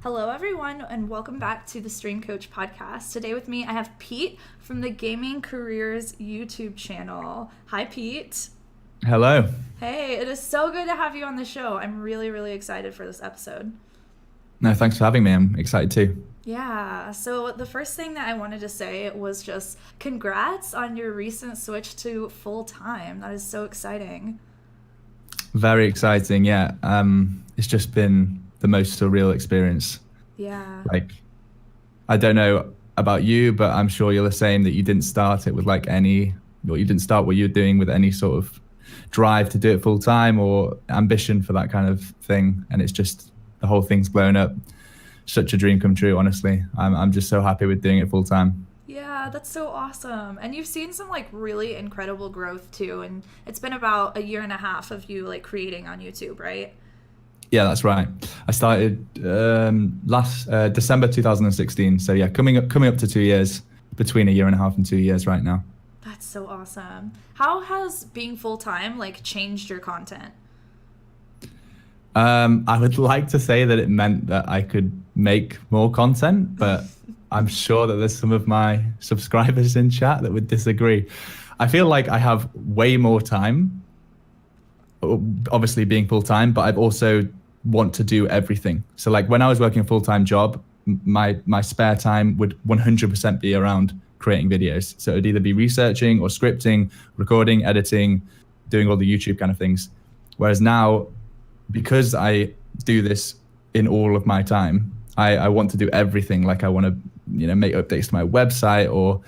Hello, everyone, and welcome back to the Stream Coach podcast. Today with me, I have Pete from the GamingCareers YouTube channel. Hi, Pete. Hello. Hey, it is so good to have you on the show. I'm really, really excited for this episode. No, thanks for having me. I'm excited too. Yeah, so the first thing that I wanted to say was just congrats on your recent switch to full-time. That is so exciting. Very exciting, yeah. It's just been the most surreal experience. Yeah. I don't know about you, but I'm sure you're the same, that you didn't start it with you didn't start what you're doing with any sort of drive to do it full time or ambition for that kind of thing. And it's just, the whole thing's blown up. Such a dream come true, honestly. I'm just so happy with doing it full time. Yeah, that's so awesome. And you've seen some really incredible growth too. And it's been about a year and a half of you creating on YouTube, right? Yeah, that's right. I started last December 2016. So yeah, coming up to 2 years, between a year and a half and 2 years right now. That's so awesome. How has being full-time changed your content? I would like to say that it meant that I could make more content, but I'm sure that there's some of my subscribers in chat that would disagree. I feel like I have way more time, obviously being full-time, but I've also want to do everything. So when I was working a full-time job, my spare time would 100% be around creating videos. So it'd either be researching or scripting, recording, editing, doing all the YouTube kind of things. Whereas now, because I do this in all of my time, I want to do everything. I want to, make updates to my website or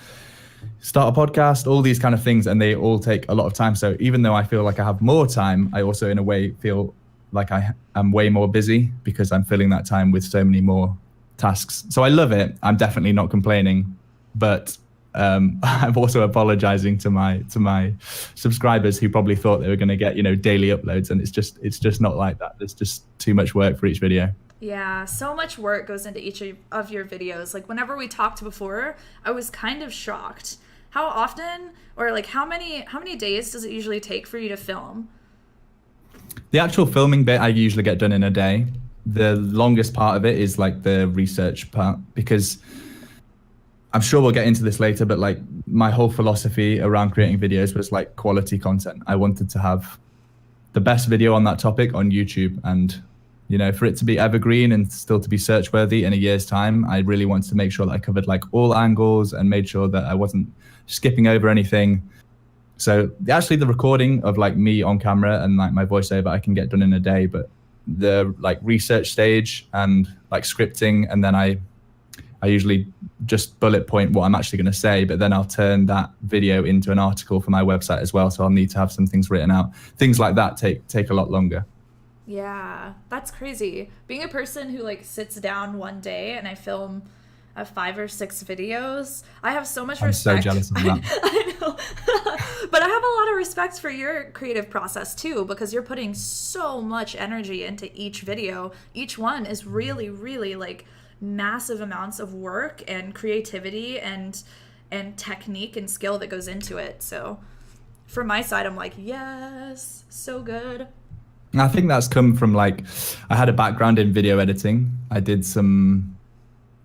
start a podcast, all these kind of things, and they all take a lot of time. So even though I feel like I have more time, I also in a way feel like I am way more busy because I'm filling that time with so many more tasks. So I love it. I'm definitely not complaining, but I'm also apologizing to my subscribers who probably thought they were going to get daily uploads, and it's just not like that. There's just too much work for each video. Yeah, so much work goes into each of your videos. Whenever we talked before, I was kind of shocked. How often or how many days does it usually take for you to film? The actual filming bit I usually get done in a day. The longest part of it is the research part, because I'm sure we'll get into this later, but my whole philosophy around creating videos was quality content. I wanted to have the best video on that topic on YouTube, and for it to be evergreen and still to be search worthy in a year's time, I really wanted to make sure that I covered all angles and made sure that I wasn't skipping over anything. So actually the recording of me on camera and my voiceover I can get done in a day, but the research stage and scripting, and then I usually just bullet point what I'm actually going to say, but then I'll turn that video into an article for my website as well. So I'll need to have some things written out. Things like that take a lot longer. Yeah, that's crazy. Being a person who sits down one day and I film 5 or 6 videos, I have so much respect. I'm so jealous of that. I know. But I have a lot of respect for your creative process too, because you're putting so much energy into each video. Each one is really, really massive amounts of work and creativity and technique and skill that goes into it. So from my side, I'm yes, so good. I think that's come from I had a background in video editing. I did some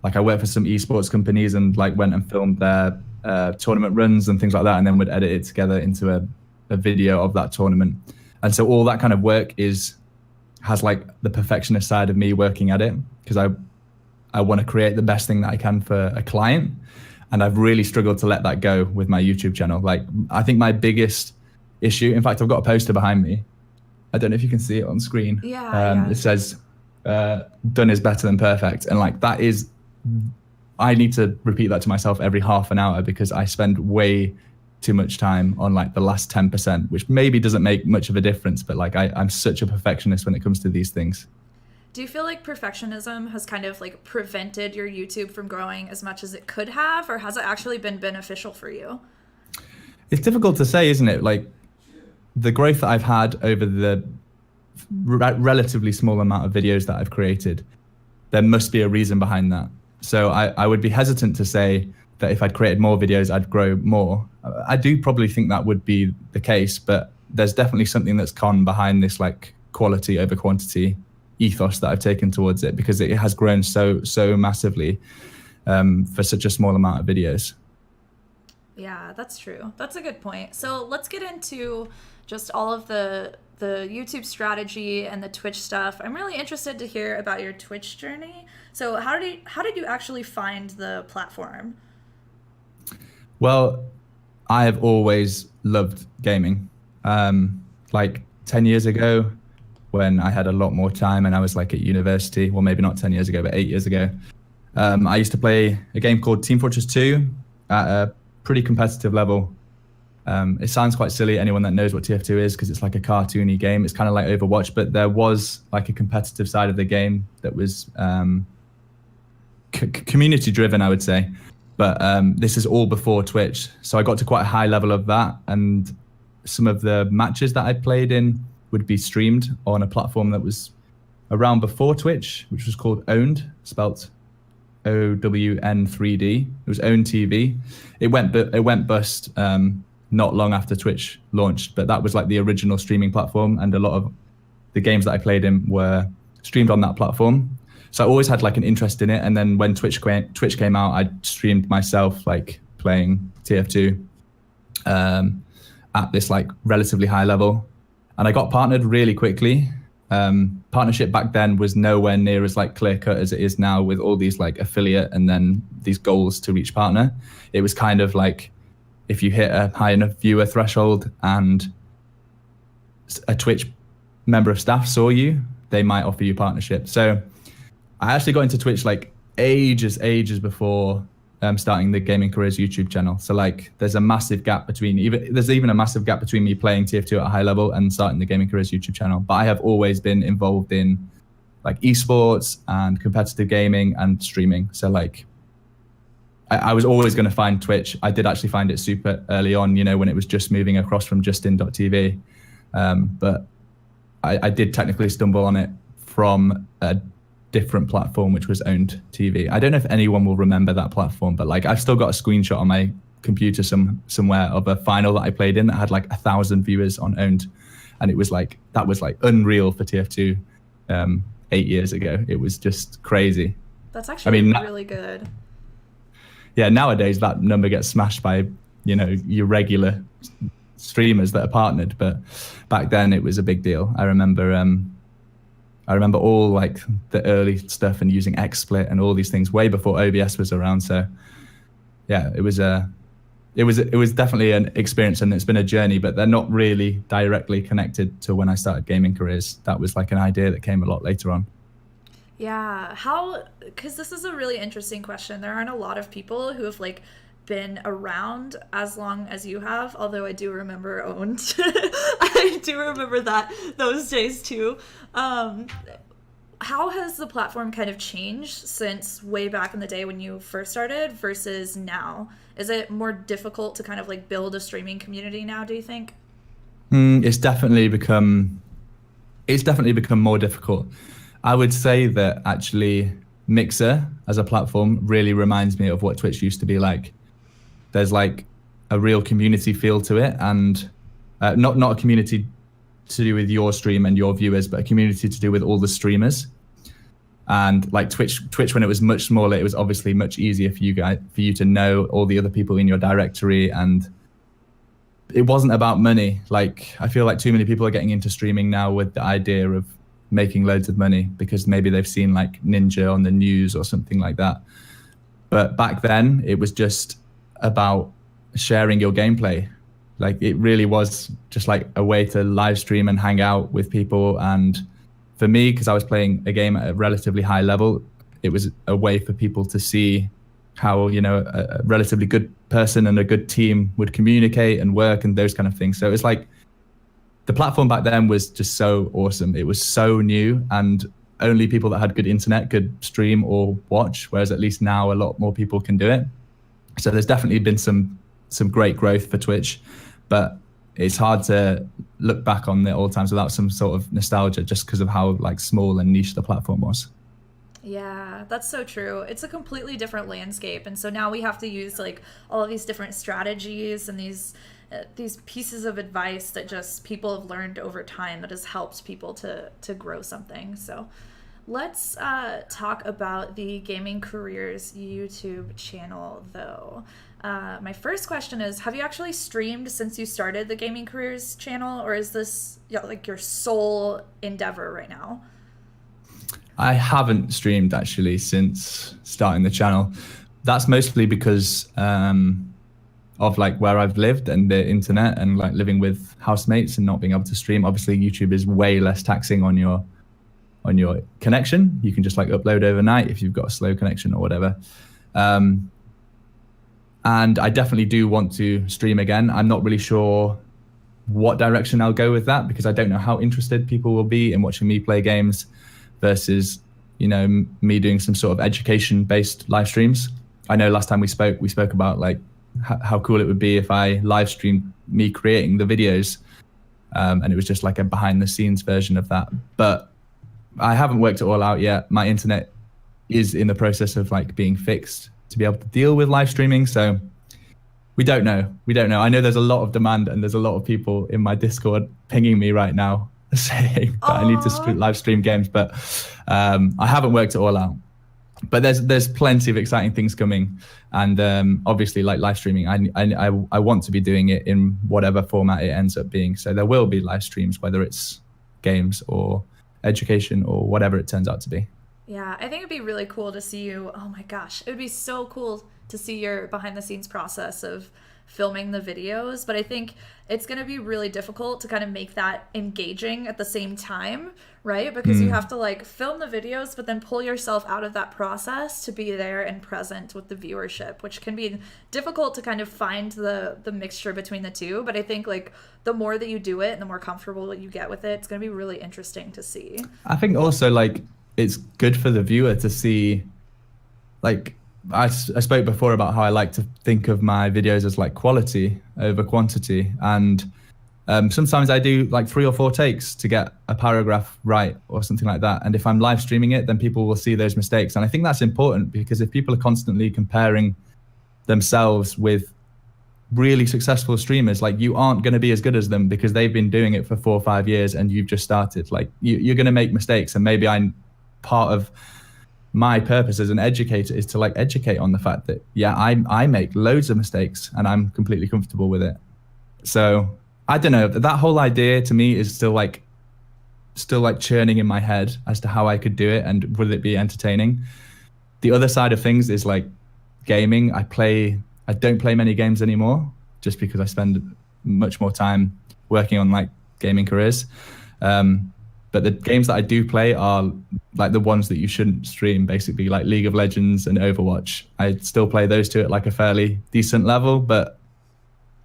I worked for some esports companies and went and filmed their tournament runs and things like that, and then would edit it together into a video of that tournament. And so all that kind of work has the perfectionist side of me working at it, because I want to create the best thing that I can for a client. And I've really struggled to let that go with my YouTube channel. I think my biggest issue, in fact, I've got a poster behind me. I don't know if you can see it on screen. Yeah. It says, done is better than perfect. And that is, I need to repeat that to myself every half an hour, because I spend way too much time on the last 10%, which maybe doesn't make much of a difference. But I'm such a perfectionist when it comes to these things. Do you feel perfectionism has kind of prevented your YouTube from growing as much as it could have, or has it actually been beneficial for you? It's difficult to say, isn't it? The growth that I've had over the relatively small amount of videos that I've created, there must be a reason behind that. So I would be hesitant to say that if I'd created more videos, I'd grow more. I do probably think that would be the case, but there's definitely something that's behind this quality over quantity ethos that I've taken towards it, because it has grown so massively for such a small amount of videos. Yeah, that's true. That's a good point. So let's get into just all of the YouTube strategy and the Twitch stuff. I'm really interested to hear about your Twitch journey. So how did you actually find the platform? Well, I have always loved gaming. Like 10 years ago, when I had a lot more time and I was like at university, well, maybe not 10 years ago, but 8 years ago, I used to play a game called Team Fortress 2 at a pretty competitive level. It sounds quite silly, anyone that knows what TF2 is, because it's like a cartoony game. It's kind of like Overwatch, but there was like a competitive side of the game that was community driven, I would say. But this is all before Twitch. So I got to quite a high level of that. And some of the matches that I played in would be streamed on a platform that was around before Twitch, which was called Owned, spelt OWN3D. It was Owned TV. It went bust not long after Twitch launched, but that was like the original streaming platform, and a lot of the games that I played in were streamed on that platform. So I always had like an interest in it. And then when Twitch came out, I streamed myself like playing TF2 at this like relatively high level. And I got partnered really quickly. Partnership back then was nowhere near as like clear cut as it is now, with all these like affiliate and then these goals to reach partner. It was kind of like, if you hit a high enough viewer threshold and a Twitch member of staff saw you, they might offer you partnership. So I actually got into Twitch like ages before starting the Gaming Careers YouTube channel. So like there's a massive gap between a massive gap between me playing TF2 at a high level and starting the Gaming Careers YouTube channel. But I have always been involved in like esports and competitive gaming and streaming. So like I was always going to find Twitch. I did actually find it super early on, you know, when it was just moving across from justin.tv. But I did technically stumble on it from a different platform, which was Owned TV. I don't know if anyone will remember that platform, but like I've still got a screenshot on my computer somewhere of a final that I played in that had like 1,000 viewers on Owned. And it was like, that was like unreal for TF2 8 years ago. It was just crazy. That's actually really good. Yeah, nowadays that number gets smashed by, you know, your regular streamers that are partnered, but back then it was a big deal. I remember all like the early stuff and using XSplit and all these things way before OBS was around. So yeah, it was definitely an experience, and it's been a journey, but they're not really directly connected to when I started Gaming Careers. That was like an idea that came a lot later on. Yeah, because this is a really interesting question. There aren't a lot of people who have like been around as long as you have, although I do remember Owned. I do remember those days too. How has the platform kind of changed since way back in the day when you first started versus now? Is it more difficult to kind of like build a streaming community now, do you think? It's definitely become more difficult. I would say that actually Mixer as a platform really reminds me of what Twitch used to be like. There's like a real community feel to it, and not a community to do with your stream and your viewers, but a community to do with all the streamers. And like Twitch when it was much smaller, it was obviously much easier for you to know all the other people in your directory, and it wasn't about money. Like I feel like too many people are getting into streaming now with the idea of making loads of money because maybe they've seen like Ninja on the news or something like that. But back then it was just about sharing your gameplay. Like it really was just like a way to live stream and hang out with people. And for me, because I was playing a game at a relatively high level, it was a way for people to see how, you know, a relatively good person and a good team would communicate and work and those kind of things. So it's like the platform back then was just so awesome. It was so new, and only people that had good internet could stream or watch, whereas at least now a lot more people can do it. So there's definitely been some great growth for Twitch, but it's hard to look back on the old times without some sort of nostalgia, just because of how like small and niche the platform was. Yeah, that's so true. It's a completely different landscape, and so now we have to use like all of these different strategies and these pieces of advice that just people have learned over time that has helped people to grow something. So let's talk about the Gaming Careers YouTube channel, though. My first question is, have you actually streamed since you started the Gaming Careers channel, or is this like your sole endeavor right now? I haven't streamed actually since starting the channel. That's mostly because of like where I've lived and the internet and like living with housemates and not being able to stream. Obviously, YouTube is way less taxing on your connection. You can just like upload overnight if you've got a slow connection or whatever. And I definitely do want to stream again. I'm not really sure what direction I'll go with that because I don't know how interested people will be in watching me play games versus, you know, me doing some sort of education-based live streams. I know last time we spoke about like how cool it would be if I live streamed me creating the videos, and it was just like a behind-the-scenes version of that. But I haven't worked it all out yet. My internet is in the process of like being fixed to be able to deal with live streaming, so we don't know. I know there's a lot of demand and there's a lot of people in my Discord pinging me right now saying that I need to live stream games, but I haven't worked it all out. But there's plenty of exciting things coming, and obviously like live streaming, I want to be doing it in whatever format it ends up being. So there will be live streams, whether it's games or education or whatever it turns out to be. Yeah, I think it'd be really cool to see you. Oh my gosh, it would be so cool to see your behind the scenes process of filming the videos, but I think it's going to be really difficult to kind of make that engaging at the same time, right? Because you have to like film the videos, but then pull yourself out of that process to be there and present with the viewership, which can be difficult to kind of find the mixture between the two. But I think like the more that you do it and the more comfortable you get with it, it's going to be really interesting to see. I think also like it's good for the viewer to see, like, I spoke before about how I like to think of my videos as like quality over quantity, and sometimes I do like 3 or 4 takes to get a paragraph right or something like that, and if I'm live streaming it, then people will see those mistakes. And I think that's important, because if people are constantly comparing themselves with really successful streamers, like, you aren't going to be as good as them because they've been doing it for 4 or 5 years and you've just started. Like, you're going to make mistakes, and maybe I'm part of my purpose as an educator is to like educate on the fact that I make loads of mistakes and I'm completely comfortable with it. So I don't know, that whole idea to me is still like churning in my head as to how I could do it and would it be entertaining. The other side of things is like gaming. I don't play many games anymore just because I spend much more time working on like gaming careers. But the games that I do play are like the ones that you shouldn't stream, basically, like League of Legends and Overwatch. I still play those two at like a fairly decent level, but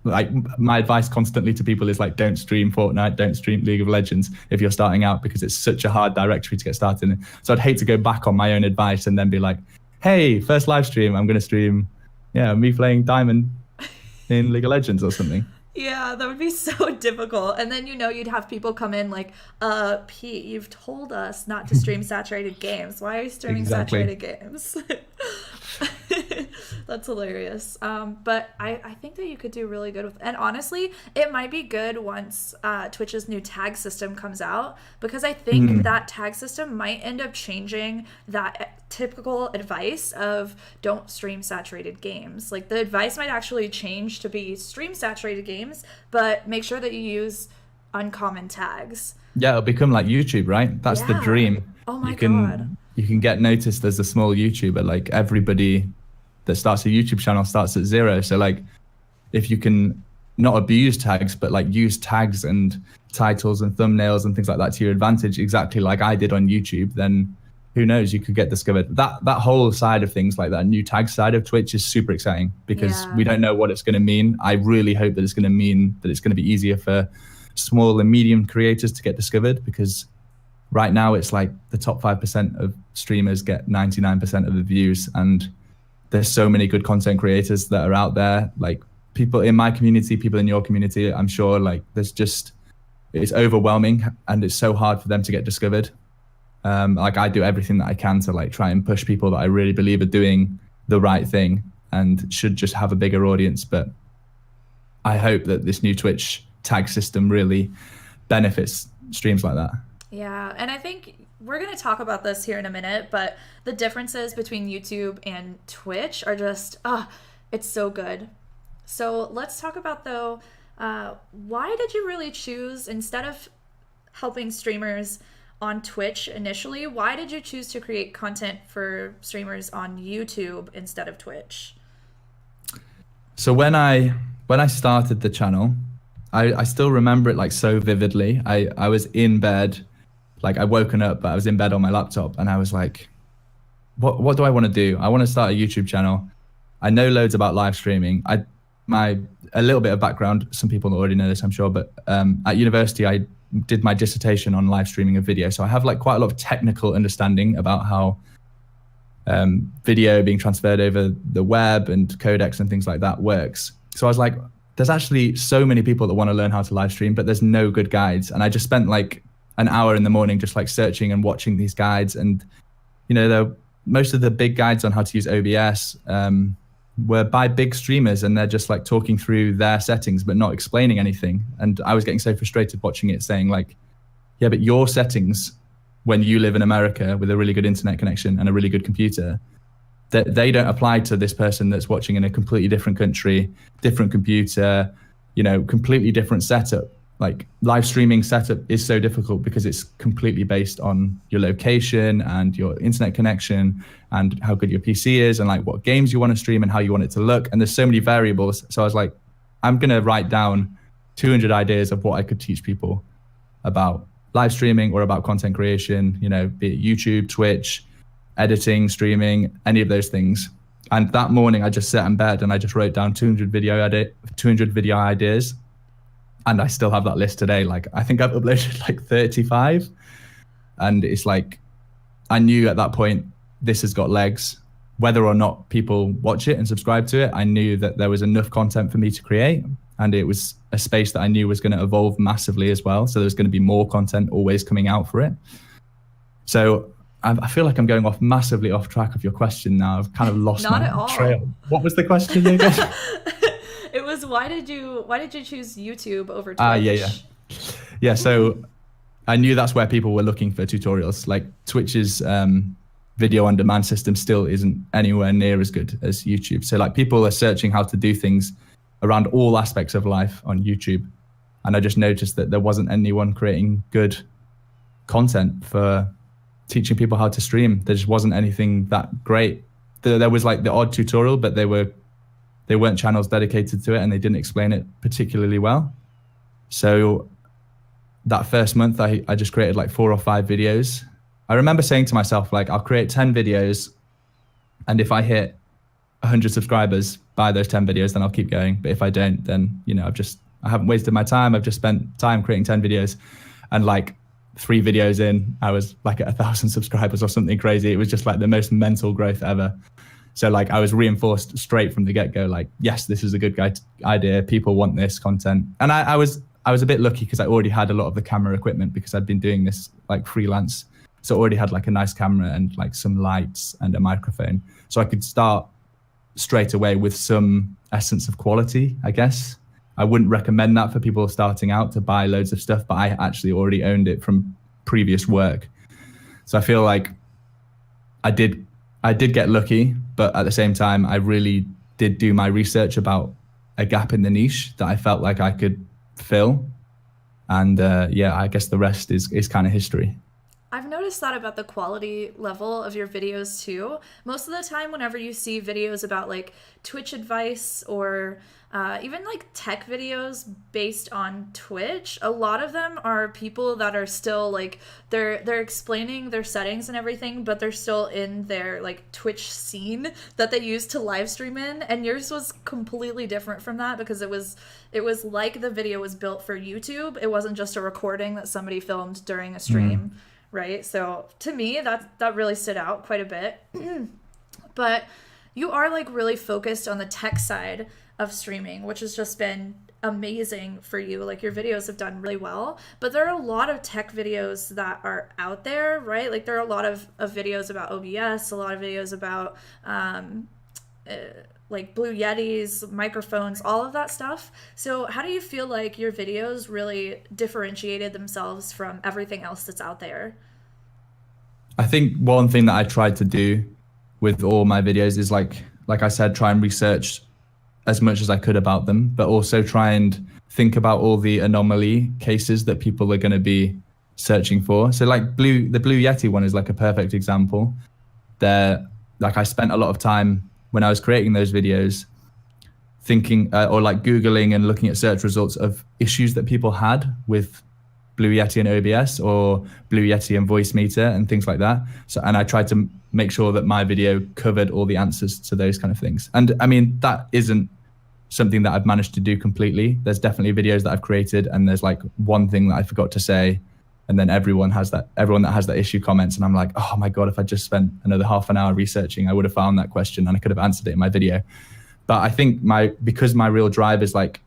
like my advice constantly to people is like, don't stream Fortnite, don't stream League of Legends if you're starting out, because it's such a hard directory to get started in. So I'd hate to go back on my own advice and then be like, hey, first live stream, I'm going to stream, me playing Diamond in League of Legends or something. Yeah, that would be so difficult. And then, you'd have people come in like, Pete, you've told us not to stream saturated games. Why are you streaming saturated games? That's hilarious. But I think that you could do really good with, and honestly, it might be good once Twitch's new tag system comes out, because I think that tag system might end up changing that typical advice of don't stream saturated games. Like, the advice might actually change to be stream saturated games, but make sure that you use uncommon tags. Yeah, it'll become like YouTube, right? That's the dream. Oh my God. You can get noticed as a small YouTuber. Like, everybody that starts a YouTube channel starts at 0. So like, if you can not abuse tags, but like use tags and titles and thumbnails and things like that to your advantage, exactly like I did on YouTube, then who knows, you could get discovered. That whole side of things, like that new tag side of Twitch, is super exciting, because we don't know what it's going to mean. I really hope that it's going to mean that it's going to be easier for small and medium creators to get discovered, because right now it's like the top 5% of streamers get 99% of the views, and there's so many good content creators that are out there, like people in my community, people in your community. I'm sure like it's overwhelming, and it's so hard for them to get discovered. Like I do everything that I can to like try and push people that I really believe are doing the right thing and should just have a bigger audience. But I hope that this new Twitch tag system really benefits streams like that. Yeah, and I think we're going to talk about this here in a minute, but the differences between YouTube and Twitch are just, it's so good. So let's talk about, though, why did you really choose, instead of helping streamers on Twitch initially, why did you choose to create content for streamers on YouTube instead of Twitch? So when I started the channel, I still remember it like so vividly. I was in bed, like I'd woken up, but I was in bed on my laptop and I was like, what do I want to do? I want to start a YouTube channel. I know loads about live streaming. A little bit of background, some people already know this, I'm sure, but at university, I did my dissertation on live streaming of video. So I have like quite a lot of technical understanding about how video being transferred over the web and codecs and things like that works. So I was like, there's actually so many people that want to learn how to live stream, but there's no good guides. And I just spent like an hour in the morning just like searching and watching these guides. And, you know, most of the big guides on how to use OBS were by big streamers, and they're just like talking through their settings, but not explaining anything. And I was getting so frustrated watching it, saying like, yeah, but your settings when you live in America with a really good internet connection and a really good computer, that they don't apply to this person that's watching in a completely different country, different computer, you know, completely different setup. Like live streaming setup is so difficult because it's completely based on your location and your internet connection and how good your PC is and like what games you want to stream and how you want it to look. And there's so many variables. So I was like, I'm going to write down 200 ideas of what I could teach people about live streaming or about content creation, you know, be it YouTube, Twitch, editing, streaming, any of those things. And that morning I just sat in bed and I just wrote down 200 video ideas. And I still have that list today. Like, I think I've uploaded like 35. And it's like, I knew at that point, this has got legs. Whether or not people watch it and subscribe to it, I knew that there was enough content for me to create. And it was a space that I knew was going to evolve massively as well. So there's going to be more content always coming out for it. So I feel like I'm going off massively off track of your question now. I've kind of lost my trail. What was the question again? It was why did you choose YouTube over Twitch? Yeah. So I knew that's where people were looking for tutorials. Like Twitch's video on demand system still isn't anywhere near as good as YouTube. So like people are searching how to do things around all aspects of life on YouTube. And I just noticed that there wasn't anyone creating good content for teaching people how to stream. There just wasn't anything that great. There was like the odd tutorial, but they weren't channels dedicated to it and they didn't explain it particularly well. So that first month, I just created like 4 or 5 videos. I remember saying to myself, like, I'll create 10 videos. And if I hit 100 subscribers by those 10 videos, then I'll keep going. But if I don't, then, you know, I haven't wasted my time. I've just spent time creating 10 videos. And like 3 videos in, I was like at 1,000 subscribers or something crazy. It was just like the most mental growth ever. So like I was reinforced straight from the get-go, like, yes, this is a good idea. People want this content. And I was a bit lucky because I already had a lot of the camera equipment because I'd been doing this like freelance. So I already had like a nice camera and like some lights and a microphone. So I could start straight away with some essence of quality, I guess. I wouldn't recommend that for people starting out to buy loads of stuff, but I actually already owned it from previous work. So I feel like I did get lucky, but at the same time, I really did do my research about a gap in the niche that I felt like I could fill. And I guess the rest is kind of history. I've noticed that about the quality level of your videos too. Most of the time, whenever you see videos about like Twitch advice or even like tech videos based on Twitch, a lot of them are people that are still like they're explaining their settings and everything, but they're still in their like Twitch scene that they use to live stream in. And yours was completely different from that because it was like the video was built for YouTube. It wasn't just a recording that somebody filmed during a stream. Right? So to me, that really stood out quite a bit. But you are like really focused on the tech side of streaming, which has just been amazing for you. Like your videos have done really well, but there are a lot of tech videos that are out there, right? Like there are a lot of videos about OBS, a lot of videos about like Blue Yetis, microphones, all of that stuff. So how do you feel like your videos really differentiated themselves from everything else that's out there? I think one thing that I tried to do with all my videos is like I said, try and research as much as I could about them, but also try and think about all the anomaly cases that people are going to be searching for. So like the Blue Yeti one is like a perfect example. There, like I spent a lot of time when I was creating those videos thinking or like Googling and looking at search results of issues that people had with Blue Yeti and OBS or Blue Yeti and Voice Meter and things like that. So, and I tried to make sure that my video covered all the answers to those kind of things. And I mean, that isn't something that I've managed to do completely. There's definitely videos that I've created and there's like one thing that I forgot to say. And then everyone that has that issue comments and I'm like, oh my God, if I just spent another half an hour researching, I would have found that question and I could have answered it in my video. But I think because my real drive is like,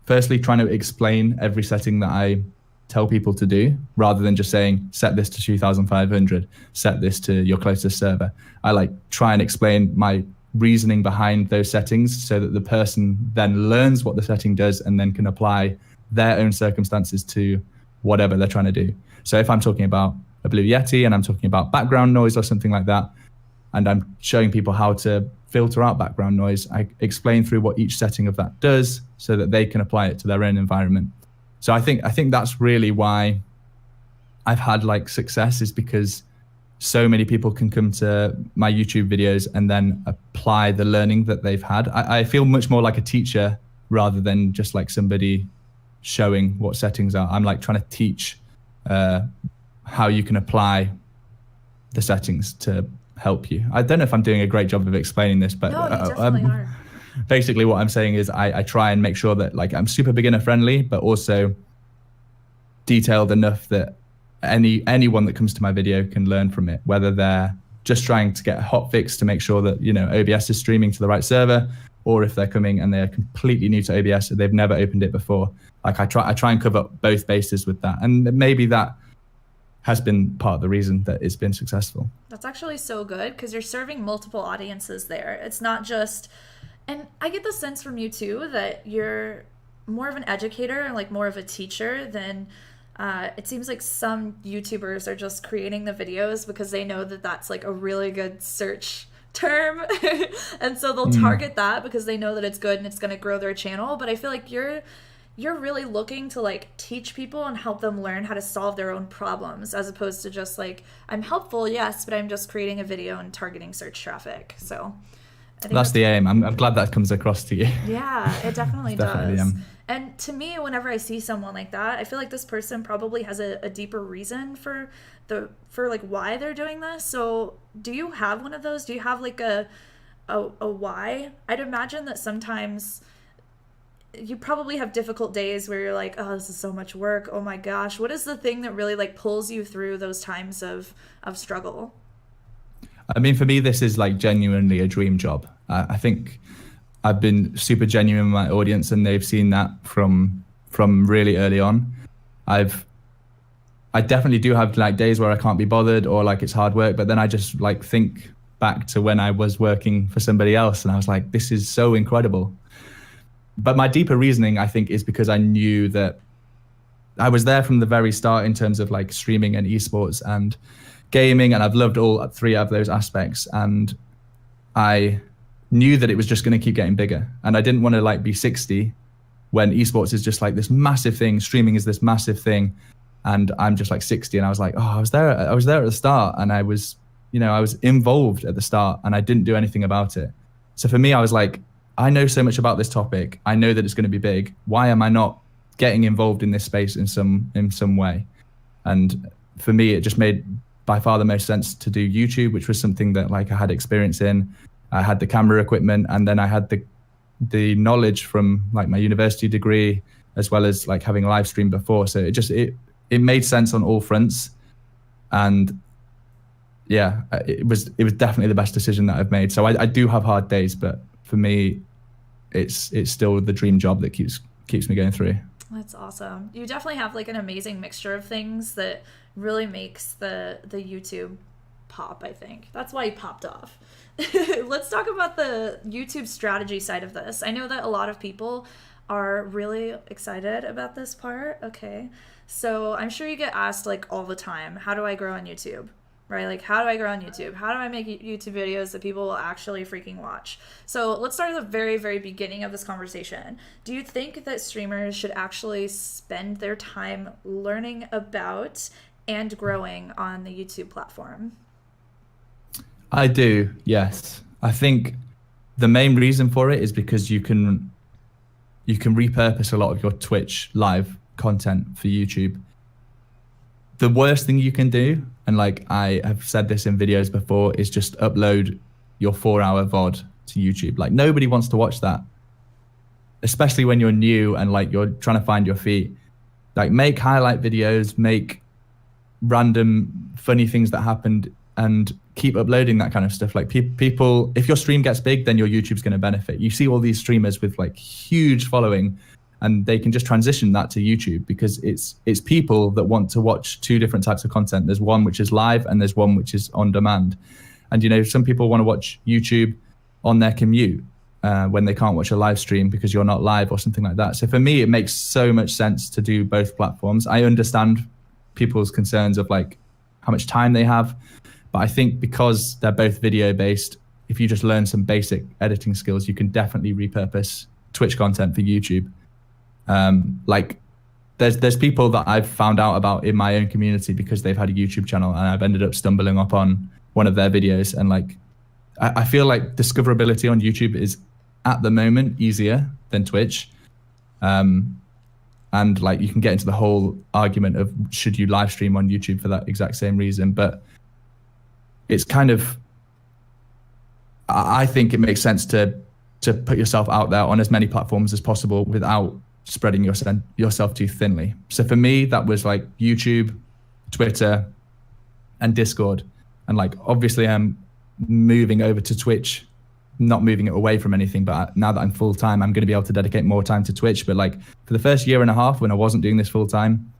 firstly, trying to explain every setting that I tell people to do rather than just saying, set this to 2500, set this to your closest server. I like try and explain my reasoning behind those settings so that the person then learns what the setting does and then can apply their own circumstances to whatever they're trying to do. So if I'm talking about a Blue Yeti and I'm talking about background noise or something like that, and I'm showing people how to filter out background noise, I explain through what each setting of that does so that they can apply it to their own environment. So I think that's really why I've had like success, is because so many people can come to my YouTube videos and then apply the learning that they've had. I feel much more like a teacher rather than just like somebody showing what settings are. I'm like trying to teach how you can apply the settings to help you. I don't know if I'm doing a great job of explaining this, but no, you definitely are. Basically what I'm saying is I try and make sure that like I'm super beginner friendly, but also detailed enough that anyone that comes to my video can learn from it, whether they're just trying to get a hot fix to make sure that, you know, OBS is streaming to the right server, or if they're coming and they're completely new to OBS, so they've never opened it before. Like I try and cover both bases with that. And maybe that has been part of the reason that it's been successful. That's actually so good because you're serving multiple audiences there. It's not just, and I get the sense from you too that you're more of an educator and like more of a teacher than it seems like some YouTubers are just creating the videos because they know that that's like a really good search term and so they'll target that because they know that it's good and it's going to grow their channel. But I feel like you're really looking to like teach people and help them learn how to solve their own problems, as opposed to just like, I'm helpful, yes, but I'm just creating a video and targeting search traffic. So I think that's the aim. I'm glad that comes across to you. Yeah, it definitely definitely does. And to me, whenever I see someone like that, I feel like this person probably has a deeper reason for like why they're doing this. So do you have one of those? Do you have like a why? I'd imagine that sometimes you probably have difficult days where you're like, oh, this is so much work. Oh my gosh. What is the thing that really like pulls you through those times of struggle? I mean, for me, this is like genuinely a dream job. I think I've been super genuine with my audience and they've seen that from really early on. I definitely do have like days where I can't be bothered or like it's hard work, but then I just like think back to when I was working for somebody else and I was like, this is so incredible. But my deeper reasoning, I think, is because I knew that I was there from the very start in terms of like streaming and esports and gaming, and I've loved all three of those aspects. And I knew that it was just going to keep getting bigger. And I didn't want to like be 60 when esports is just like this massive thing, streaming is this massive thing. And I'm just like 60 and I was like, oh, I was there at the start and I was involved at the start and I didn't do anything about it. So for me, I was like, I know so much about this topic. I know that it's going to be big. Why am I not getting involved in this space in some way? And for me, it just made by far the most sense to do YouTube, which was something that like I had experience in. I had the camera equipment and then I had the knowledge from like my university degree, as well as like having live streamed before. So it made sense on all fronts. And yeah, it was definitely the best decision that I've made. So I do have hard days, but for me, it's still the dream job that keeps keeps me going through. That's awesome. You definitely have like an amazing mixture of things that really makes the YouTube pop, I think. That's why he popped off. Let's talk about the YouTube strategy side of this. I know that a lot of people are really excited about this part. Okay. So I'm sure you get asked like all the time, how do I grow on YouTube? Right? Like, how do I grow on YouTube? How do I make YouTube videos that people will actually freaking watch? So let's start at the very, very beginning of this conversation. Do you think that streamers should actually spend their time learning about and growing on the YouTube platform? I do, yes. I think the main reason for it is because you can repurpose a lot of your Twitch live content for YouTube. The worst thing you can do, and like I have said this in videos before, is just upload your 4-hour VOD to YouTube. Like, nobody wants to watch that, especially when you're new and like you're trying to find your feet. Like, make highlight videos, make random funny things that happened, and keep uploading that kind of stuff. Like, people, if your stream gets big, then your YouTube's going to benefit. You see all these streamers with like huge following, and they can just transition that to YouTube because it's people that want to watch two different types of content. There's one which is live and there's one which is on demand. And, you know, some people want to watch YouTube on their commute when they can't watch a live stream because you're not live or something like that. So for me, it makes so much sense to do both platforms. I understand people's concerns of like how much time they have, but I think because they're both video based, if you just learn some basic editing skills, you can definitely repurpose Twitch content for YouTube. Like there's people that I've found out about in my own community because they've had a YouTube channel, and I've ended up stumbling upon one of their videos. And like, I feel like discoverability on YouTube is at the moment easier than Twitch. And like, you can get into the whole argument of should you live stream on YouTube for that exact same reason. But it's kind of, I think it makes sense to put yourself out there on as many platforms as possible without spreading yourself too thinly. So for me, that was like YouTube, Twitter, and Discord. And like, obviously I'm moving over to Twitch, not moving it away from anything, but now that I'm full time, I'm going to be able to dedicate more time to Twitch. But like, for the first year and a half when I wasn't doing this full time,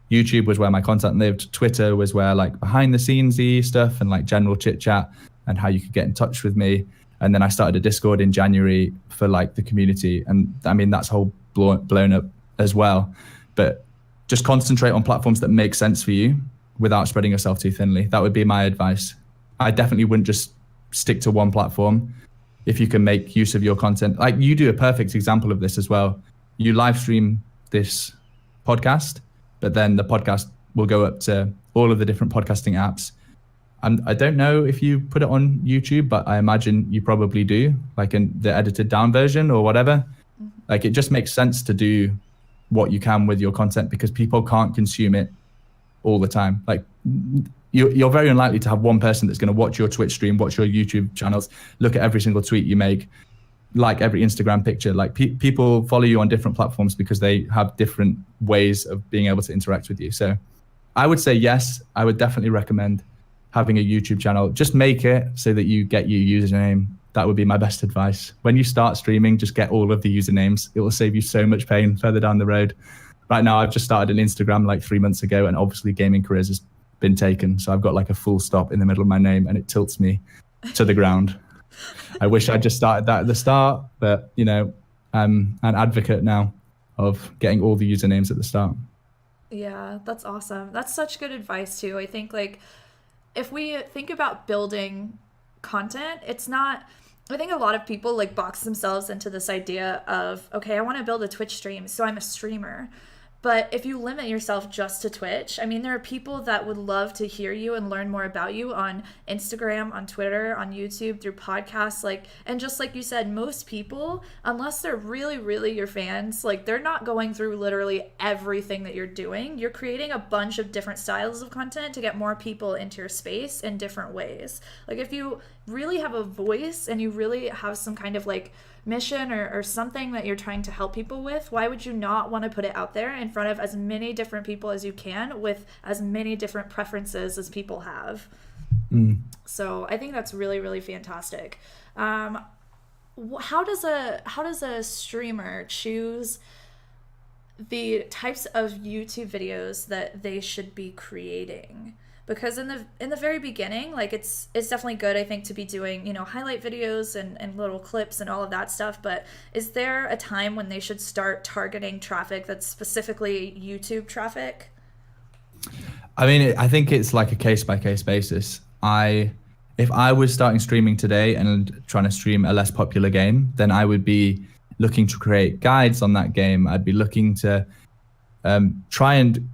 YouTube was where my content lived. Twitter was where like behind the scenes-y stuff and like general chit chat and how you could get in touch with me. And then I started a Discord in January for like the community. And I mean, that's whole blown up as well. But just concentrate on platforms that make sense for you without spreading yourself too thinly. That would be my advice. I definitely wouldn't just stick to one platform if you can make use of your content. Like, you do a perfect example of this as well. You live stream this podcast, but then the podcast will go up to all of the different podcasting apps. And I don't know if you put it on YouTube, but I imagine you probably do, like in the edited down version or whatever. Like, it just makes sense to do what you can with your content because people can't consume it all the time. Like, you're very unlikely to have one person that's going to watch your Twitch stream, watch your YouTube channels, look at every single tweet you make, like every Instagram picture. Like, people follow you on different platforms because they have different ways of being able to interact with you. So I would say yes, I would definitely recommend having a YouTube channel. Just make it so that you get your username. That would be my best advice. When you start streaming, just get all of the usernames. It will save you so much pain further down the road. Right now, I've just started an Instagram like 3 months ago, and obviously Gaming Careers has been taken. So I've got like a full stop in the middle of my name, and it tilts me to the ground. I wish I'd just started that at the start, but you know, I'm an advocate now of getting all the usernames at the start. Yeah, that's awesome. That's such good advice too. I think like if we think about building content, I think a lot of people like box themselves into this idea of, okay, I want to build a Twitch stream, so I'm a streamer. But if you limit yourself just to Twitch, I mean, there are people that would love to hear you and learn more about you on Instagram, on Twitter, on YouTube, through podcasts. Like, and just like you said, most people, unless they're really, really your fans, like they're not going through literally everything that you're doing. You're creating a bunch of different styles of content to get more people into your space in different ways. Like, if you really have a voice and you really have some kind of like mission or something that you're trying to help people with, why would you not want to put it out there in front of as many different people as you can with as many different preferences as people have? So I think that's really, really fantastic. How does a streamer choose the types of YouTube videos that they should be creating. Because in the very beginning, like it's definitely good, I think, to be doing, you know, highlight videos and little clips and all of that stuff. But is there a time when they should start targeting traffic that's specifically YouTube traffic? I mean, I think it's like a case by case basis. If I was starting streaming today and trying to stream a less popular game, then I would be looking to create guides on that game. I'd be looking to try and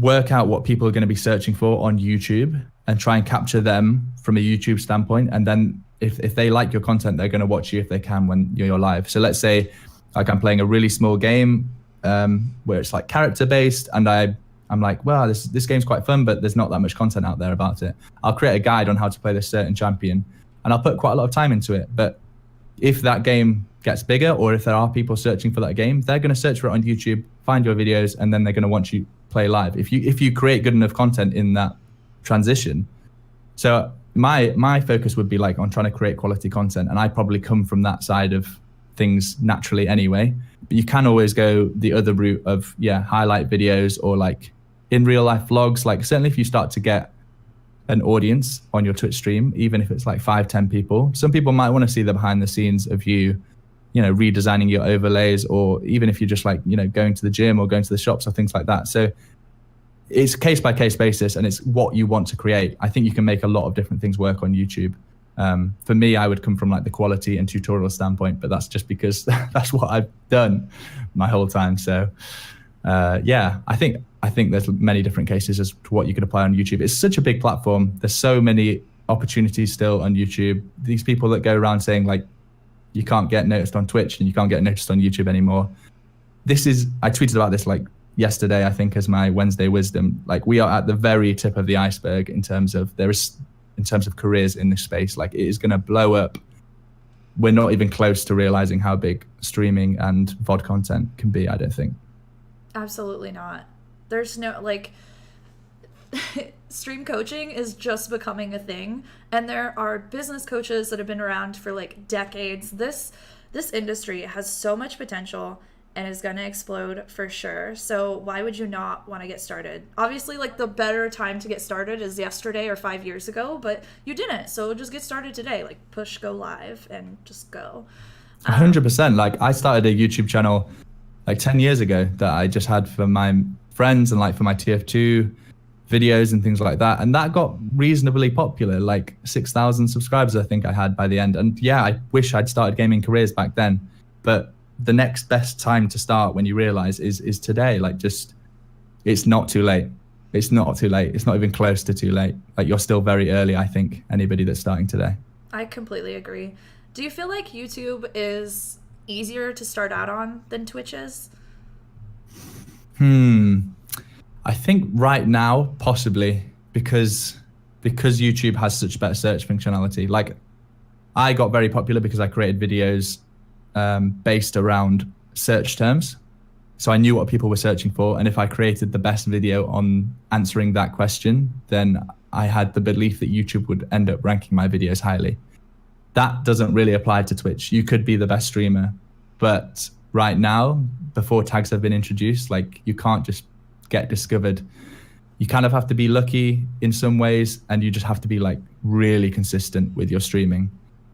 work out what people are going to be searching for on YouTube and try and capture them from a YouTube standpoint. And then if they like your content, they're going to watch you if they can when you're live. So let's say like I'm playing a really small game where it's like character based, and I'm like, well, this game's quite fun, but there's not that much content out there about it. I'll create a guide on how to play this certain champion, and I'll put quite a lot of time into it. But if that game gets bigger, or if there are people searching for that game, they're going to search for it on YouTube, find your videos, and then they're going to want you play live. If you create good enough content in that transition. So my focus would be like on trying to create quality content, and I probably come from that side of things naturally anyway. But you can always go the other route of highlight videos, or like in real life vlogs. Like certainly if you start to get an audience on your Twitch stream, even if it's like 5-10 people, some people might want to see the behind the scenes of you redesigning your overlays, or even if you're just like going to the gym or going to the shops or things like that. So it's case by case basis, and it's what you want to create. I think you can make a lot of different things work on YouTube. For me, I would come from like the quality and tutorial standpoint, but that's just because that's what I've done my whole time. So I think there's many different cases as to what you could apply on YouTube. It's such a big platform. There's so many opportunities still on YouTube. These people that go around saying like, you can't get noticed on Twitch and you can't get noticed on YouTube anymore. I tweeted about this like yesterday, I think, as my Wednesday wisdom. Like, we are at the very tip of the iceberg in terms of careers in this space. Like, it is going to blow up. We're not even close to realizing how big streaming and VOD content can be, I don't think. Absolutely not. There's no, like, stream coaching is just becoming a thing, and there are business coaches that have been around for like decades. This industry has so much potential and is going to explode for sure. So why would you not want to get started? Obviously, like, the better time to get started is yesterday or 5 years ago, but you didn't. So just get started today. Like, push go live and just go. 100%. Like, I started a YouTube channel like 10 years ago that I just had for my friends and like for my TF2 videos and things like that. And that got reasonably popular, like 6,000 subscribers I think I had by the end. And I wish I'd started GamingCareers back then. But the next best time to start, when you realize, is today. Like, just, it's not too late. It's not too late. It's not even close to too late. Like, you're still very early, I think, anybody that's starting today. I completely agree. Do you feel like YouTube is easier to start out on than Twitch is? I think right now, possibly, because YouTube has such better search functionality. Like, I got very popular because I created videos based around search terms. So I knew what people were searching for. And if I created the best video on answering that question, then I had the belief that YouTube would end up ranking my videos highly. That doesn't really apply to Twitch. You could be the best streamer, but right now, before tags have been introduced, like, you can't just get discovered. You kind of have to be lucky in some ways, and you just have to be like really consistent with your streaming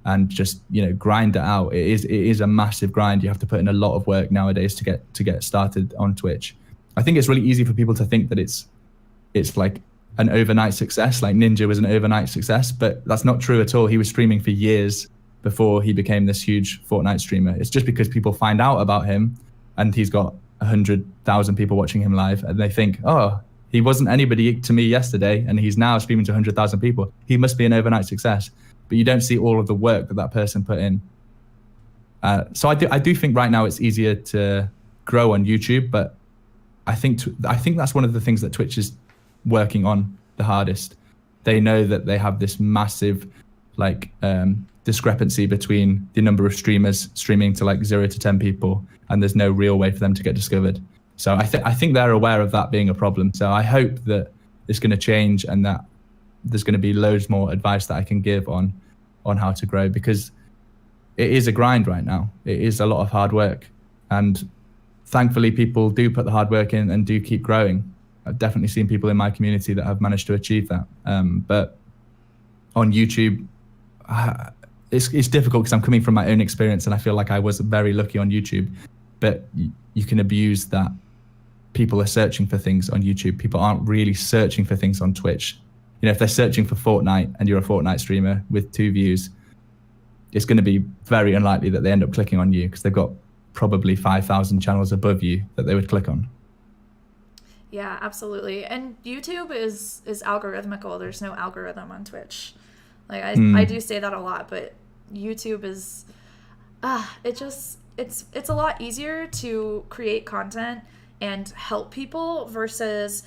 and just grind it out. It is a massive grind. You have to put in a lot of work nowadays to get started on Twitch. I think it's really easy for people to think that it's like an overnight success, like Ninja was an overnight success, but that's not true at all. He was streaming for years before he became this huge Fortnite streamer. It's just because people find out about him and he's got 100,000 people watching him live, and they think, oh, he wasn't anybody to me yesterday and he's now streaming to 100,000 people. He must be an overnight success. But you don't see all of the work that person put in. So I do think right now it's easier to grow on YouTube, but I think that's one of the things that Twitch is working on the hardest. They know that they have this massive discrepancy between the number of streamers streaming to like 0 to 10 people, and there's no real way for them to get discovered. So I think they're aware of that being a problem. So I hope that it's going to change, and that there's going to be loads more advice that I can give on how to grow, because it is a grind right now. It is a lot of hard work, and thankfully people do put the hard work in and do keep growing. I've definitely seen people in my community that have managed to achieve that. But on YouTube, it's difficult because I'm coming from my own experience, and I feel like I was very lucky on YouTube. But you can abuse that. People are searching for things on YouTube. People aren't really searching for things on Twitch. You know, if they're searching for Fortnite and you're a Fortnite streamer with 2 views, it's going to be very unlikely that they end up clicking on you because they've got probably 5,000 channels above you that they would click on. Yeah, absolutely. And YouTube is algorithmical. There's no algorithm on Twitch. Like I do say that a lot, but YouTube is it's a lot easier to create content and help people versus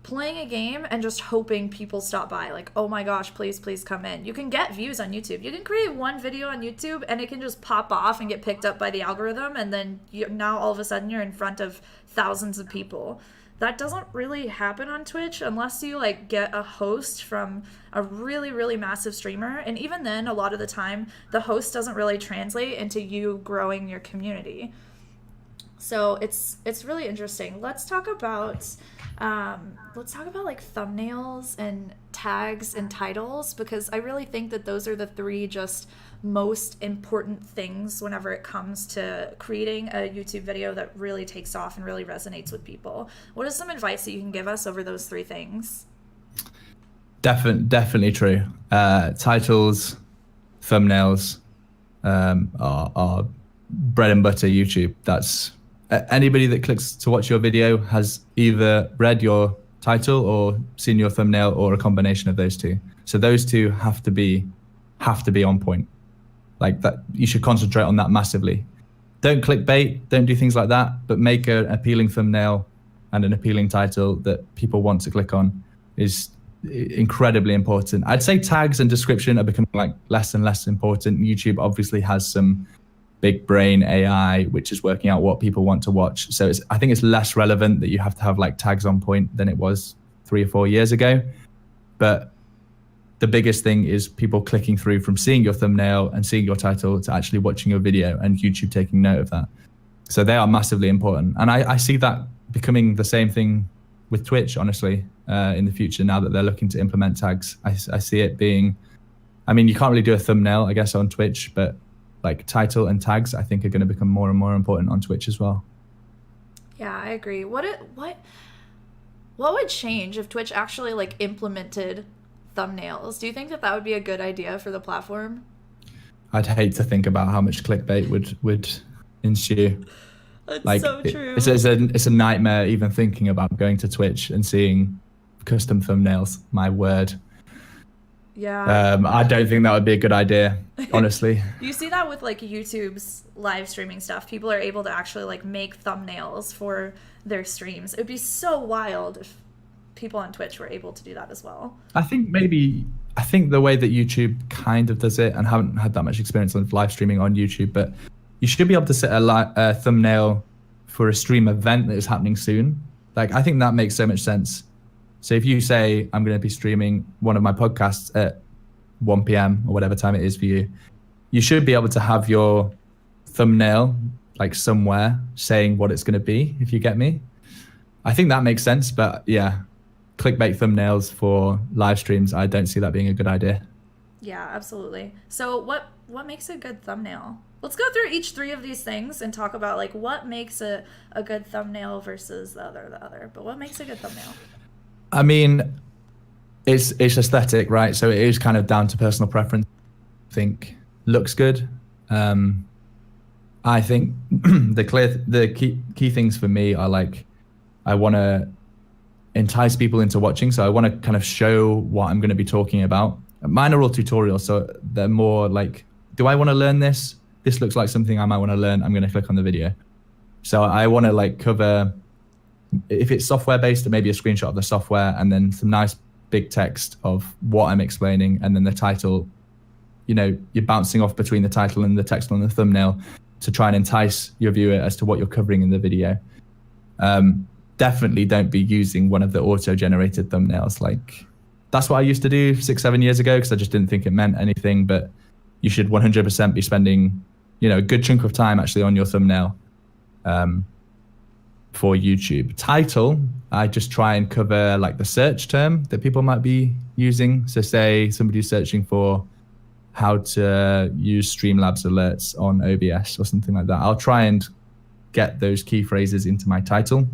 playing a game and just hoping people stop by. Like, oh my gosh, please come in. You can get views on YouTube. You can create one video on YouTube and it can just pop off and get picked up by the algorithm, and then now all of a sudden you're in front of thousands of people. That doesn't really happen on Twitch unless you like get a host from a really, really massive streamer. And even then, a lot of the time, the host doesn't really translate into you growing your community. So it's really interesting. Let's talk about like thumbnails and tags and titles, because I really think that those are the 3 just most important things whenever it comes to creating a YouTube video that really takes off and really resonates with people. What is some advice that you can give us over those 3 things? Definitely true. Titles, thumbnails are bread and butter YouTube. That's anybody that clicks to watch your video has either read your title or seen your thumbnail, or a combination of those 2. So those 2 have to be on point. Like that, you should concentrate on that massively. Don't clickbait, don't do things like that, but make an appealing thumbnail and an appealing title that people want to click on is incredibly important. I'd say tags and description are becoming like less and less important. YouTube obviously has some big brain AI, which is working out what people want to watch. So I think it's less relevant that you have to have like tags on point than it was 3 or 4 years ago. But the biggest thing is people clicking through from seeing your thumbnail and seeing your title to actually watching your video, and YouTube taking note of that. So they are massively important. And I see that becoming the same thing with Twitch, honestly, in the future, now that they're looking to implement tags. I see it being, I mean, you can't really do a thumbnail, I guess, on Twitch, but like title and tags, I think, are going to become more and more important on Twitch as well. Yeah, I agree. What would change if Twitch actually like implemented thumbnails? Do you think that would be a good idea for the platform? I'd hate to think about how much clickbait would ensue. That's like, so true. It's a nightmare even thinking about going to Twitch and seeing custom thumbnails. My word. Yeah. I don't think that would be a good idea, honestly. You see that with like YouTube's live streaming stuff. People are able to actually like make thumbnails for their streams. It would be so wild if people on Twitch were able to do that as well. I think the way that YouTube kind of does it, and haven't had that much experience on live streaming on YouTube, but you should be able to set a thumbnail for a stream event that is happening soon. Like, I think that makes so much sense. So if you say, I'm going to be streaming one of my podcasts at 1 p.m. or whatever time it is for you, you should be able to have your thumbnail like somewhere saying what it's going to be, if you get me. I think that makes sense, but yeah, clickbait thumbnails for live streams, I don't see that being a good idea. Yeah, absolutely. So what makes a good thumbnail? Let's go through each 3 of these things and talk about like what makes a good thumbnail versus the other. But what makes a good thumbnail? I mean, it's aesthetic, right? So it is kind of down to personal preference. I think looks good. I think the key things for me are like, I want to entice people into watching. So I want to kind of show what I'm going to be talking about. Mine are all tutorials, so they're more like, do I want to learn this? This looks like something I might want to learn. I'm going to click on the video. So I want to like cover, if it's software based, maybe a screenshot of the software and then some nice big text of what I'm explaining, and then the title, you know, you're bouncing off between the title and the text on the thumbnail to try and entice your viewer as to what you're covering in the video. Definitely don't be using one of the auto-generated thumbnails. Like, that's what I used to do 6-7 years ago because I just didn't think it meant anything. But you should 100% be spending, you know, a good chunk of time actually on your thumbnail. for YouTube. Title, I just try and cover like the search term that people might be using. So say somebody's searching for how to use Streamlabs alerts on OBS or something like that. I'll try and get those key phrases into my title.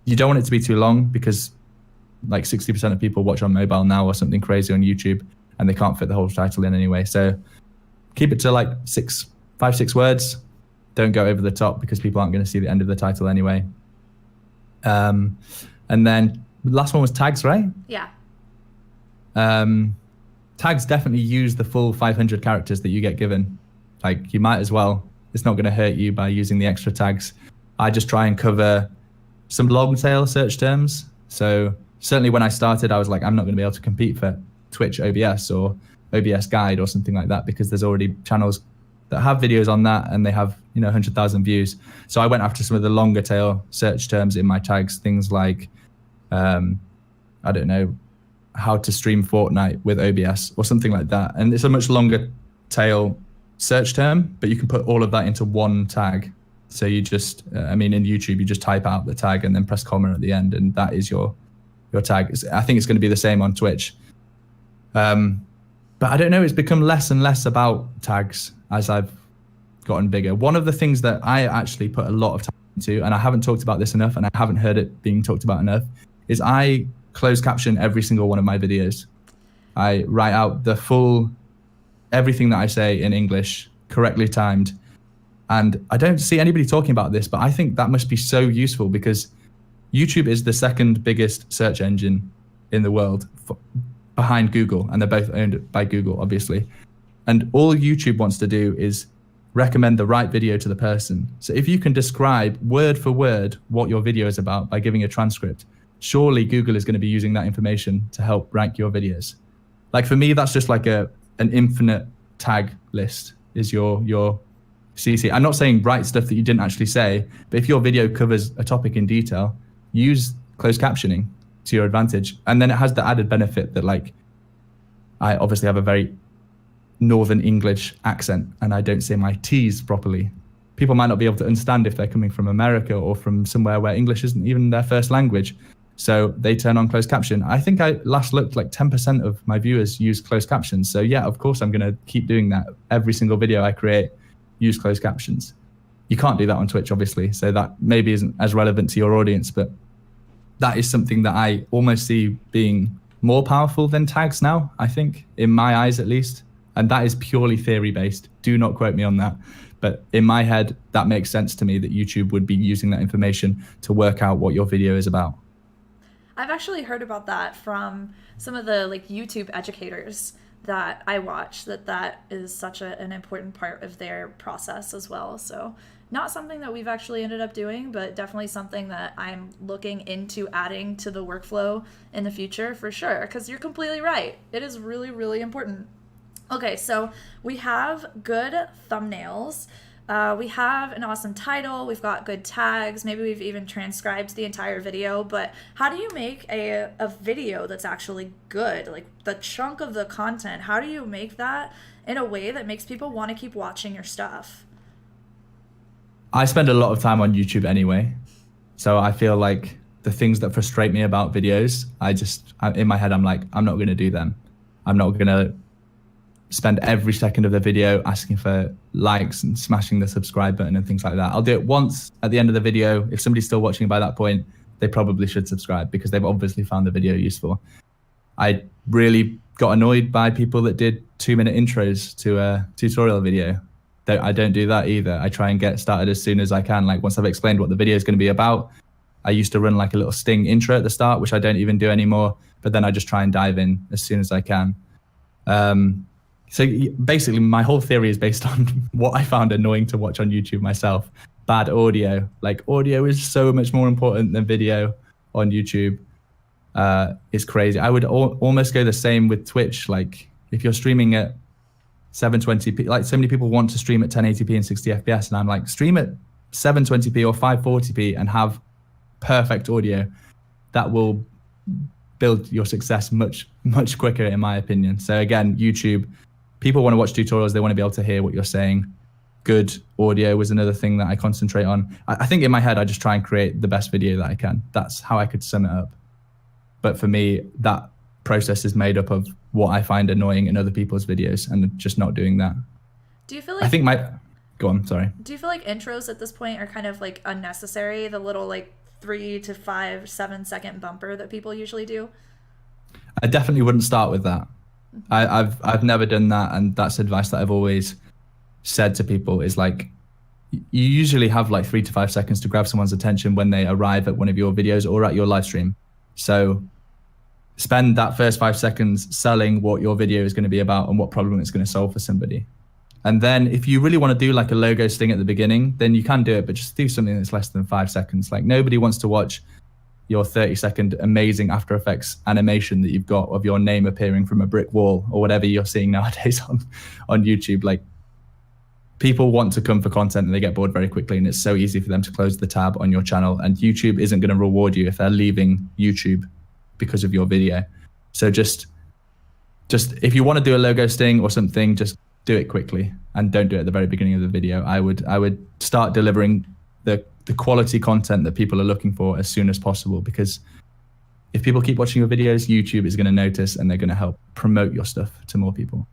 You don't want it to be too long because like 60% of people watch on mobile now or something crazy on YouTube and they can't fit the whole title in anyway. So keep it to like 5-6 words. Don't go over the top because people aren't going to see the end of the title anyway. And then the last one was tags, right? Yeah. Tags definitely use the full 500 characters that you get given. Like you might as well. It's not going to hurt you by using the extra tags. I just try and cover some long tail search terms. So certainly when I started, I was like, I'm not going to be able to compete for Twitch OBS or OBS Guide or something like that because there's already channels that have videos on that and they have 100,000 views. So I went after some of the longer tail search terms in my tags, things like I don't know, how to stream Fortnite with OBS or something like that. And it's a much longer tail search term, but you can put all of that into one tag. So you just in YouTube you just type out the tag and then press comma at the end and that is your tag. I think it's going to be the same on Twitch. But I don't know, it's become less and less about tags as I've gotten bigger. One of the things that I actually put a lot of time into, and I haven't talked about this enough and I haven't heard it being talked about enough, is I closed caption every single one of my videos. I write out the full, everything that I say in English, correctly timed. And I don't see anybody talking about this, but I think that must be so useful because YouTube is the second biggest search engine in the world behind Google, and they're both owned by Google, obviously. And all YouTube wants to do is recommend the right video to the person. So if you can describe word for word what your video is about by giving a transcript, surely Google is going to be using that information to help rank your videos. Like for me, that's just like an infinite tag list is your CC. I'm not saying write stuff that you didn't actually say, but if your video covers a topic in detail, use closed captioning to your advantage. And then it has the added benefit that like, I obviously have a very Northern English accent and I don't say my T's properly. People might not be able to understand if they're coming from America or from somewhere where English isn't even their first language. So they turn on closed caption. I think I last looked like 10% of my viewers use closed captions. So yeah, of course I'm going to keep doing that. Every single video I create, use closed captions. You can't do that on Twitch, obviously. So that maybe isn't as relevant to your audience, but that is something that I almost see being more powerful than tags now, I think, in my eyes at least. And that is purely theory based. Do not quote me on that. But in my head, that makes sense to me that YouTube would be using that information to work out what your video is about. I've actually heard about that from some of the like YouTube educators that I watch, that is such an important part of their process as well. So not something that we've actually ended up doing, but definitely something that I'm looking into adding to the workflow in the future for sure, because you're completely right. It is really, really important. Okay, so we have good thumbnails. We have an awesome title. We've got good tags. Maybe we've even transcribed the entire video. But how do you make a video that's actually good? Like the chunk of the content, how do you make that in a way that makes people want to keep watching your stuff? I spend a lot of time on YouTube anyway. So I feel like the things that frustrate me about videos, in my head, I'm like, I'm not going to do them. I'm not going to spend every second of the video asking for likes and smashing the subscribe button and things like that. I'll do it once at the end of the video. If somebody's still watching by that point, they probably should subscribe because they've obviously found the video useful. I really got annoyed by people that did 2-minute intros to a tutorial video. I don't do that either. I try and get started as soon as I can. Like once I've explained what the video is going to be about, I used to run like a little sting intro at the start, which I don't even do anymore. But then I just try and dive in as soon as I can. So basically my whole theory is based on what I found annoying to watch on YouTube myself. Bad audio. Like audio is so much more important than video on YouTube. It's crazy. I would almost go the same with Twitch. Like if you're streaming at 720p, like so many people want to stream at 1080p and 60 FPS, and I'm like, stream at 720p or 540p and have perfect audio. That will build your success much, much quicker, in my opinion. So again, YouTube, people want to watch tutorials. They want to be able to hear what you're saying. good audio was another thing that I concentrate on. I think in my head, I just try and create the best video that I can. That's how I could sum it up. But for me, that process is made up of what I find annoying in other people's videos and just not doing that. Do you feel like... I think Go on, sorry. Do you feel like intros at this point are kind of like unnecessary? The little like 3 to 5, 7 second bumper that people usually do? I definitely wouldn't start with that. I've never done that, and that's advice that I've always said to people is like, you usually have like 3 to 5 seconds to grab someone's attention when they arrive at one of your videos or at your live stream. So spend that first 5 seconds selling what your video is going to be about and what problem it's going to solve for somebody. And then if you really want to do like a logo sting at the beginning, then you can do it, but just do something that's less than 5 seconds. Like nobody wants to watch your 30-second amazing After Effects animation that you've got of your name appearing from a brick wall or whatever you're seeing nowadays on YouTube. Like people want to come for content and they get bored very quickly, and it's so easy for them to close the tab on your channel, and YouTube isn't going to reward you if they're leaving YouTube because of your video. So just if you want to do a logo sting or something, just do it quickly and don't do it at the very beginning of the video. I would start delivering the quality content that people are looking for as soon as possible, because if people keep watching your videos, YouTube is going to notice and they're going to help promote your stuff to more people.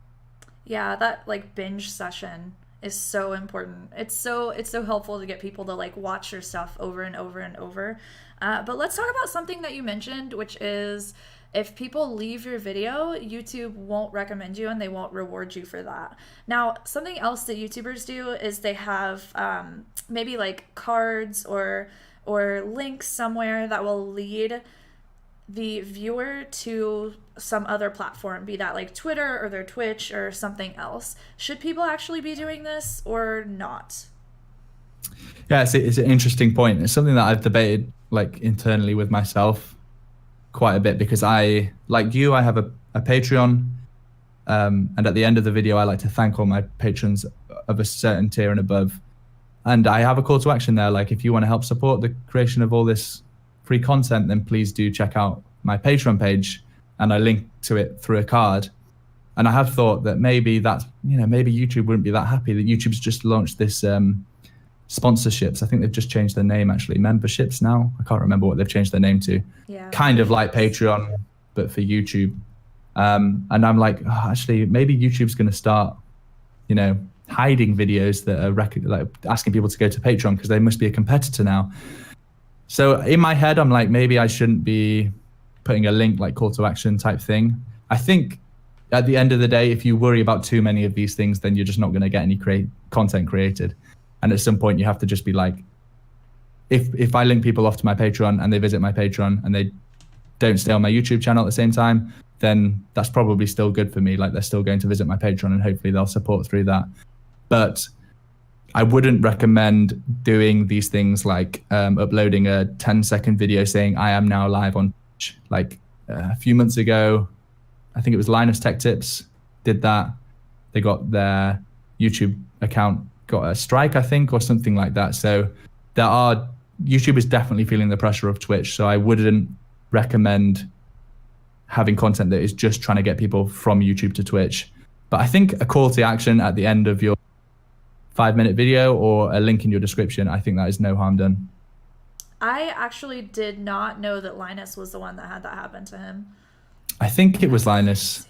Yeah, that like binge session is so important. It's so helpful to get people to like watch your stuff over and over and over. But let's talk about something that you mentioned, which is if people leave your video, YouTube won't recommend you and they won't reward you for that. Now, something else that YouTubers do is they have maybe like cards or links somewhere that will lead the viewer to some other platform, be that like Twitter or their Twitch or something else. Should people actually be doing this or not? Yeah, it's an interesting point. It's something that I've debated like internally with myself quite a bit, because I, like you, I have a Patreon, and at the end of the video I like to thank all my patrons of a certain tier and above, and I have a call to action there, like if you want to help support the creation of all this free content, then please do check out my Patreon page, and I link to it through a card. And I have thought that maybe maybe YouTube wouldn't be that happy that YouTube's just launched this sponsorships. I think they've just changed their name, actually. Memberships now. I can't remember what they've changed their name to. Yeah. Kind of like Patreon, but for YouTube. And I'm like, actually, maybe YouTube's going to start, hiding videos that are like asking people to go to Patreon because they must be a competitor now. So in my head, I'm like, maybe I shouldn't be putting a link, like call to action type thing. I think at the end of the day, if you worry about too many of these things, then you're just not going to get any content created. And at some point you have to just be like, if I link people off to my Patreon and they visit my Patreon and they don't stay on my YouTube channel at the same time, then that's probably still good for me. Like they're still going to visit my Patreon and hopefully they'll support through that. But I wouldn't recommend doing these things like uploading a 10-second video saying I am now live on Twitch. Like a few months ago, I think it was Linus Tech Tips did that. They got their YouTube account got a strike, I think, or something like that. So YouTube is definitely feeling the pressure of Twitch. So I wouldn't recommend having content that is just trying to get people from YouTube to Twitch. But I think a call to action at the end of your 5-minute video or a link in your description, I think that is no harm done. I actually did not know that Linus was the one that had that happen to him. I think it was Linus.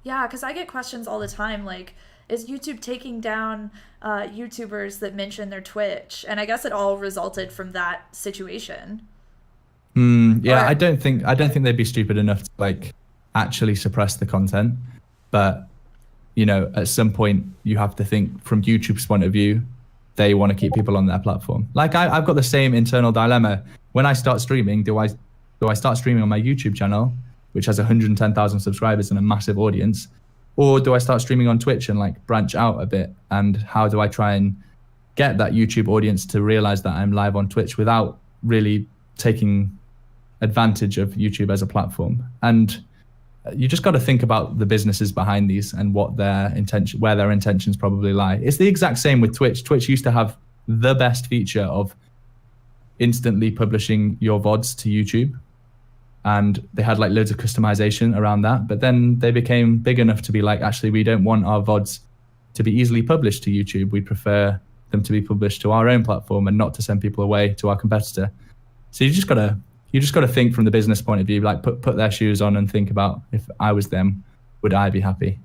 Yeah, because I get questions all the time like, is YouTube taking down YouTubers that mention their Twitch? And I guess it all resulted from that situation. Yeah, I don't think they'd be stupid enough to like actually suppress the content. But at some point you have to think from YouTube's point of view, they want to keep people on their platform. Like I've got the same internal dilemma. When I start streaming, do I start streaming on my YouTube channel, which has 110,000 subscribers and a massive audience? Or do I start streaming on Twitch and like branch out a bit? And how do I try and get that YouTube audience to realize that I'm live on Twitch without really taking advantage of YouTube as a platform? And you just got to think about the businesses behind these and what where their intentions probably lie. It's the exact same with Twitch. Twitch used to have the best feature of instantly publishing your VODs to YouTube. And they had like loads of customization around that. But then they became big enough to be like, actually, we don't want our VODs to be easily published to YouTube. We prefer them to be published to our own platform and not to send people away to our competitor. So you just gotta think from the business point of view, like put their shoes on and think about, if I was them, would I be happy?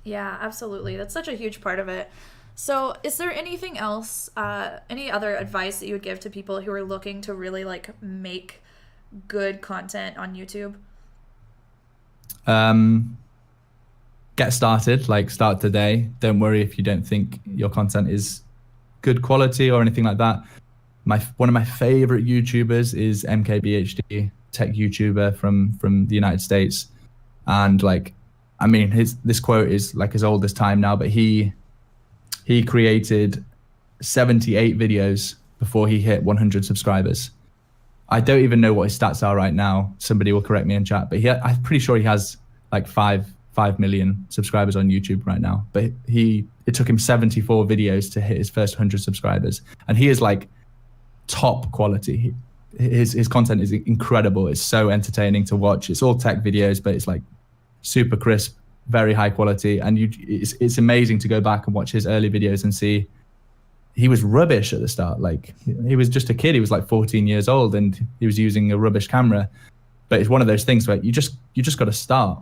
Yeah, absolutely. That's such a huge part of it. So is there anything else, any other advice that you would give to people who are looking to really like make good content on YouTube? Get started, like start today. Don't worry if you don't think your content is good quality or anything like that. One of my favorite YouTubers is MKBHD, tech YouTuber from the United States. And like, I mean, this quote is like as old as time now, but he created 78 videos before he hit 100 subscribers. I don't even know what his stats are right now. Somebody will correct me in chat, but I'm pretty sure he has like 5 million subscribers on YouTube right now. But it took him 74 videos to hit his first 100 subscribers. And he is like top quality. His content is incredible. It's so entertaining to watch. It's all tech videos, but it's like super crisp, very high quality. And it's amazing to go back and watch his early videos and see he was rubbish at the start. Like he was just a kid. He was like 14 years old and he was using a rubbish camera. But it's one of those things where you just got to start.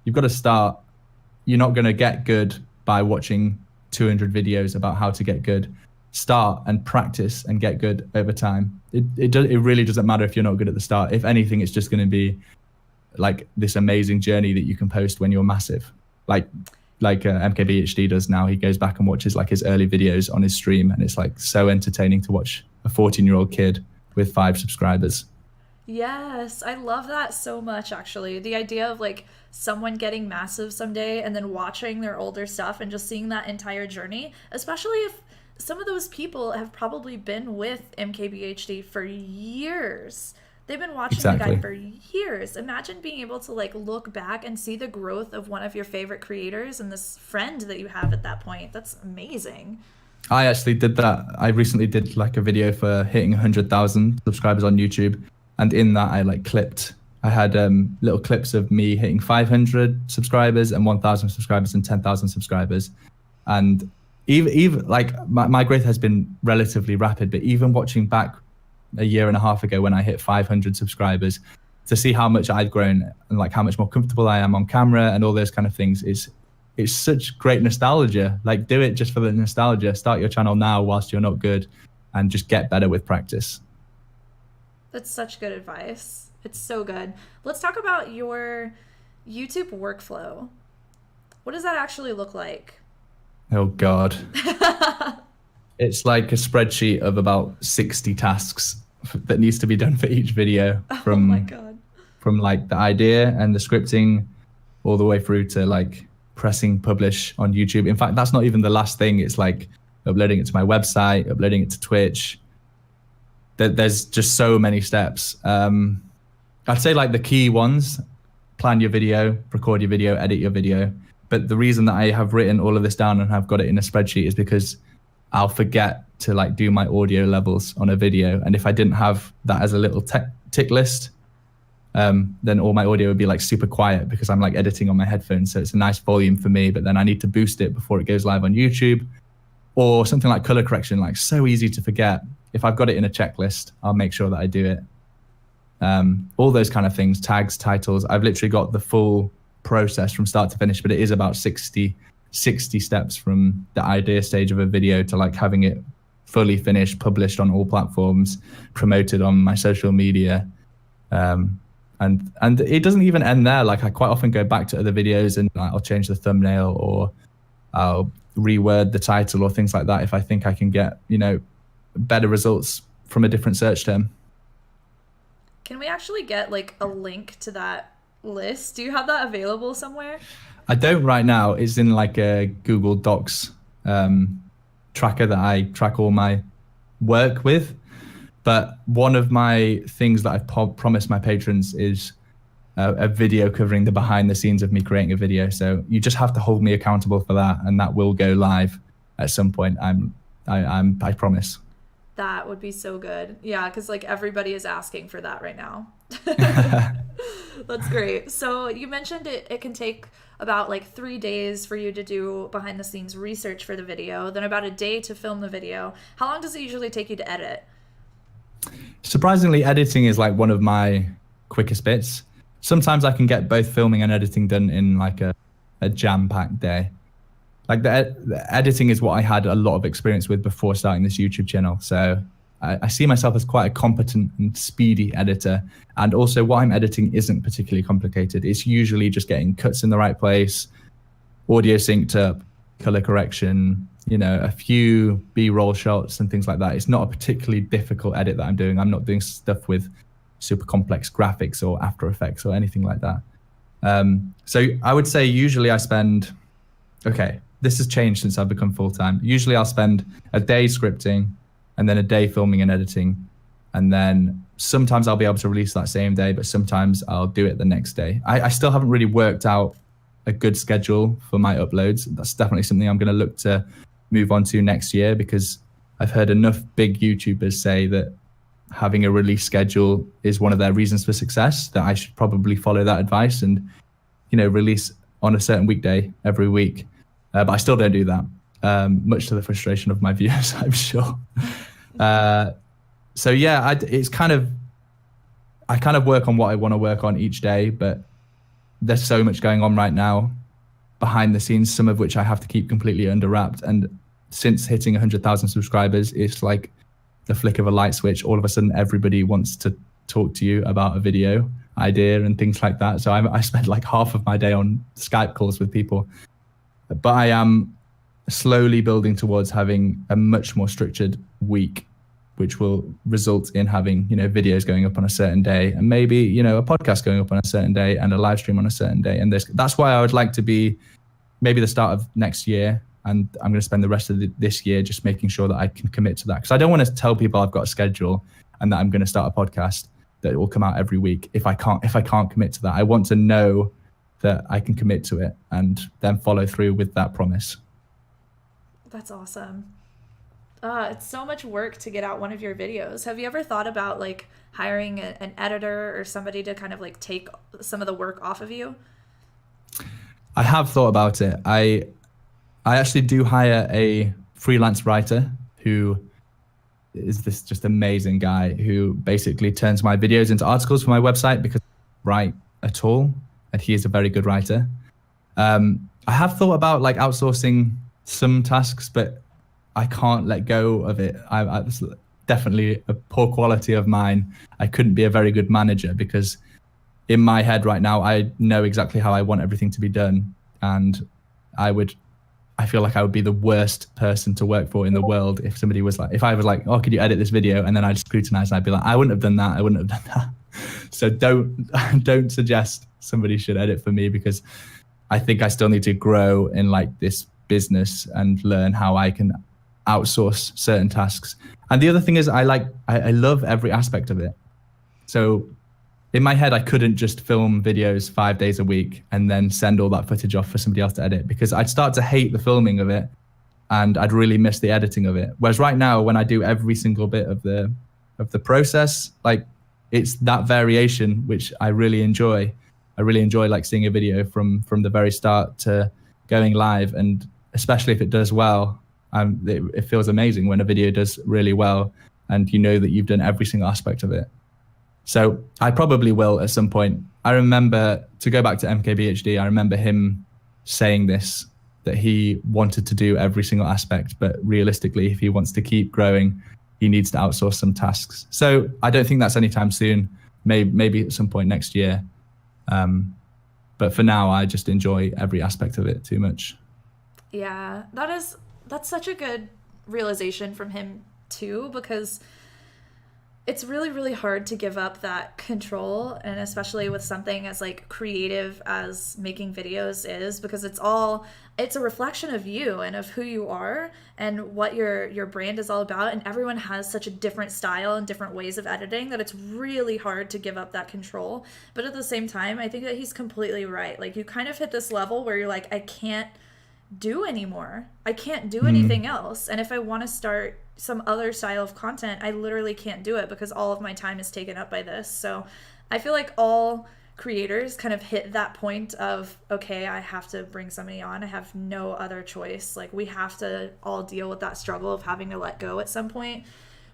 You've got to start. You're not going to get good by watching 200 videos about how to get good. Start and practice and get good over time. It really doesn't matter if you're not good at the start. If anything, it's just going to be like this amazing journey that you can post when you're massive. Like MKBHD does now. He goes back and watches like his early videos on his stream, and it's like so entertaining to watch a 14-year-old kid with 5 subscribers. Yes, I love that so much, actually. The idea of like someone getting massive someday and then watching their older stuff and just seeing that entire journey, especially if some of those people have probably been with MKBHD for years. They've been watching the guy for years. Imagine being able to like look back and see the growth of one of your favorite creators and this friend that you have at that point. That's amazing. I actually did that. I recently did like a video for hitting 100,000 subscribers on YouTube. And in that I had little clips of me hitting 500 subscribers and 1,000 subscribers and 10,000 subscribers. And even like my growth has been relatively rapid, but even watching back a year and a half ago when I hit 500 subscribers, to see how much I've grown and like how much more comfortable I am on camera and all those kind of things it's such great nostalgia. Like do it just for the nostalgia. Start your channel now whilst you're not good and just get better with practice. That's such good advice. It's so good. Let's talk about your YouTube workflow. What does that actually look like? Oh God. It's like a spreadsheet of about 60 tasks that needs to be done for each video, from oh my God. From like the idea and the scripting all the way through to like pressing publish on YouTube. In fact, that's not even the last thing. It's like uploading it to my website, uploading it to Twitch. There's just so many steps. I'd say like the key ones: plan your video, record your video, edit your video. But the reason that I have written all of this down and have got it in a spreadsheet is because I'll forget to like do my audio levels on a video. And if I didn't have that as a little tick list, then all my audio would be like super quiet because I'm like editing on my headphones. So it's a nice volume for me, but then I need to boost it before it goes live on YouTube. Or something like color correction, like so easy to forget. If I've got it in a checklist, I'll make sure that I do it. All those kind of things, tags, titles. I've literally got the full process from start to finish, but it is about 60 steps from the idea stage of a video to like having it fully finished, published on all platforms, promoted on my social media. And it doesn't even end there. Like I quite often go back to other videos and I'll change the thumbnail or I'll reword the title or things like that if I think I can get, better results from a different search term. Can we actually get like a link to that list? Do you have that available somewhere? I don't right now. It's in like a Google Docs tracker that I track all my work with. But one of my things that I've promised my patrons is a video covering the behind the scenes of me creating a video. So you just have to hold me accountable for that, and that will go live at some point. I promise. That would be so good. Yeah, because like everybody is asking for that right now. That's great. So you mentioned it can take about like 3 days for you to do behind the scenes research for the video, then about a day to film the video. How long does it usually take you to edit? Surprisingly, editing is like one of my quickest bits. Sometimes I can get both filming and editing done in like a jam-packed day. Like the editing is what I had a lot of experience with before starting this YouTube channel. So I see myself as quite a competent and speedy editor. And also what I'm editing isn't particularly complicated. It's usually just getting cuts in the right place, audio synced up, color correction, you know, a few B-roll shots and things like that. It's not a particularly difficult edit that I'm doing. I'm not doing stuff with super complex graphics or After Effects or anything like that. So I would say usually I spend, okay, this has changed since I've become full-time. Usually I'll spend a day scripting and then a day filming and editing. And then sometimes I'll be able to release that same day, but sometimes I'll do it the next day. I still haven't really worked out a good schedule for my uploads. That's definitely something I'm going to look to move on to next year, because I've heard enough big YouTubers say that having a release schedule is one of their reasons for success, that I should probably follow that advice and, you know, release on a certain weekday every week. But I still don't do that, much to the frustration of my viewers, I'm sure. So yeah, I kind of work on what I want to work on each day, but there's so much going on right now behind the scenes, some of which I have to keep completely under wrapped. And since hitting 100,000 subscribers, it's like the flick of a light switch. All of a sudden, everybody wants to talk to you about a video idea and things like that. So I spend like half of my day on Skype calls with people. But I am slowly building towards having a much more structured week, which will result in having, you know, videos going up on a certain day, and maybe, you know, a podcast going up on a certain day and a live stream on a certain day. And that's why I would like to be maybe the start of next year. And I'm going to spend the rest of this year just making sure that I can commit to that. Because I don't want to tell people I've got a schedule and that I'm going to start a podcast that will come out every week if I can't commit to that. I want to know that I can commit to it and then follow through with that promise. That's awesome. It's so much work to get out one of your videos. Have you ever thought about like hiring an editor or somebody to kind of like take some of the work off of you? I have thought about it. I actually do hire a freelance writer who is this just amazing guy who basically turns my videos into articles for my website because I don't write at all, and he is a very good writer. I have thought about like outsourcing some tasks, but I can't let go of it. It's definitely a poor quality of mine. I couldn't be a very good manager because in my head right now, I know exactly how I want everything to be done. And I feel like I would be the worst person to work for in the world if somebody was like, if I was like, oh, could you edit this video? And then I'd scrutinize and I'd be like, I wouldn't have done that. I wouldn't have done that. So don't suggest somebody should edit for me, because I think I still need to grow in like this business and learn how I can outsource certain tasks. And the other thing is I love every aspect of it. So in my head, I couldn't just film videos 5 days a week and then send all that footage off for somebody else to edit, because I'd start to hate the filming of it and I'd really miss the editing of it. Whereas right now, when I do every single bit of the process, like it's that variation, which I really enjoy. I really enjoy like seeing a video from the very start to going live. And especially if it does well, it feels amazing when a video does really well and you know that you've done every single aspect of it. So I probably will at some point. I remember, to go back to MKBHD, I remember him saying this, that he wanted to do every single aspect, but realistically, if he wants to keep growing, he needs to outsource some tasks. So I don't think that's anytime soon, maybe at some point next year. But for now, I just enjoy every aspect of it too much. Yeah, that's such a good realization from him too, because it's really, really hard to give up that control, and especially with something as like creative as making videos is, because it's a reflection of you and of who you are and what your brand is all about, and everyone has such a different style and different ways of editing that it's really hard to give up that control. But at the same time, I think that he's completely right. Like, you kind of hit this level where you're like, I can't do anymore. I can't do anything else. And if I want to start some other style of content, I literally can't do it because all of my time is taken up by this. So I feel like all creators kind of hit that point of, okay, I have to bring somebody on. I have no other choice. Like, we have to all deal with that struggle of having to let go at some point,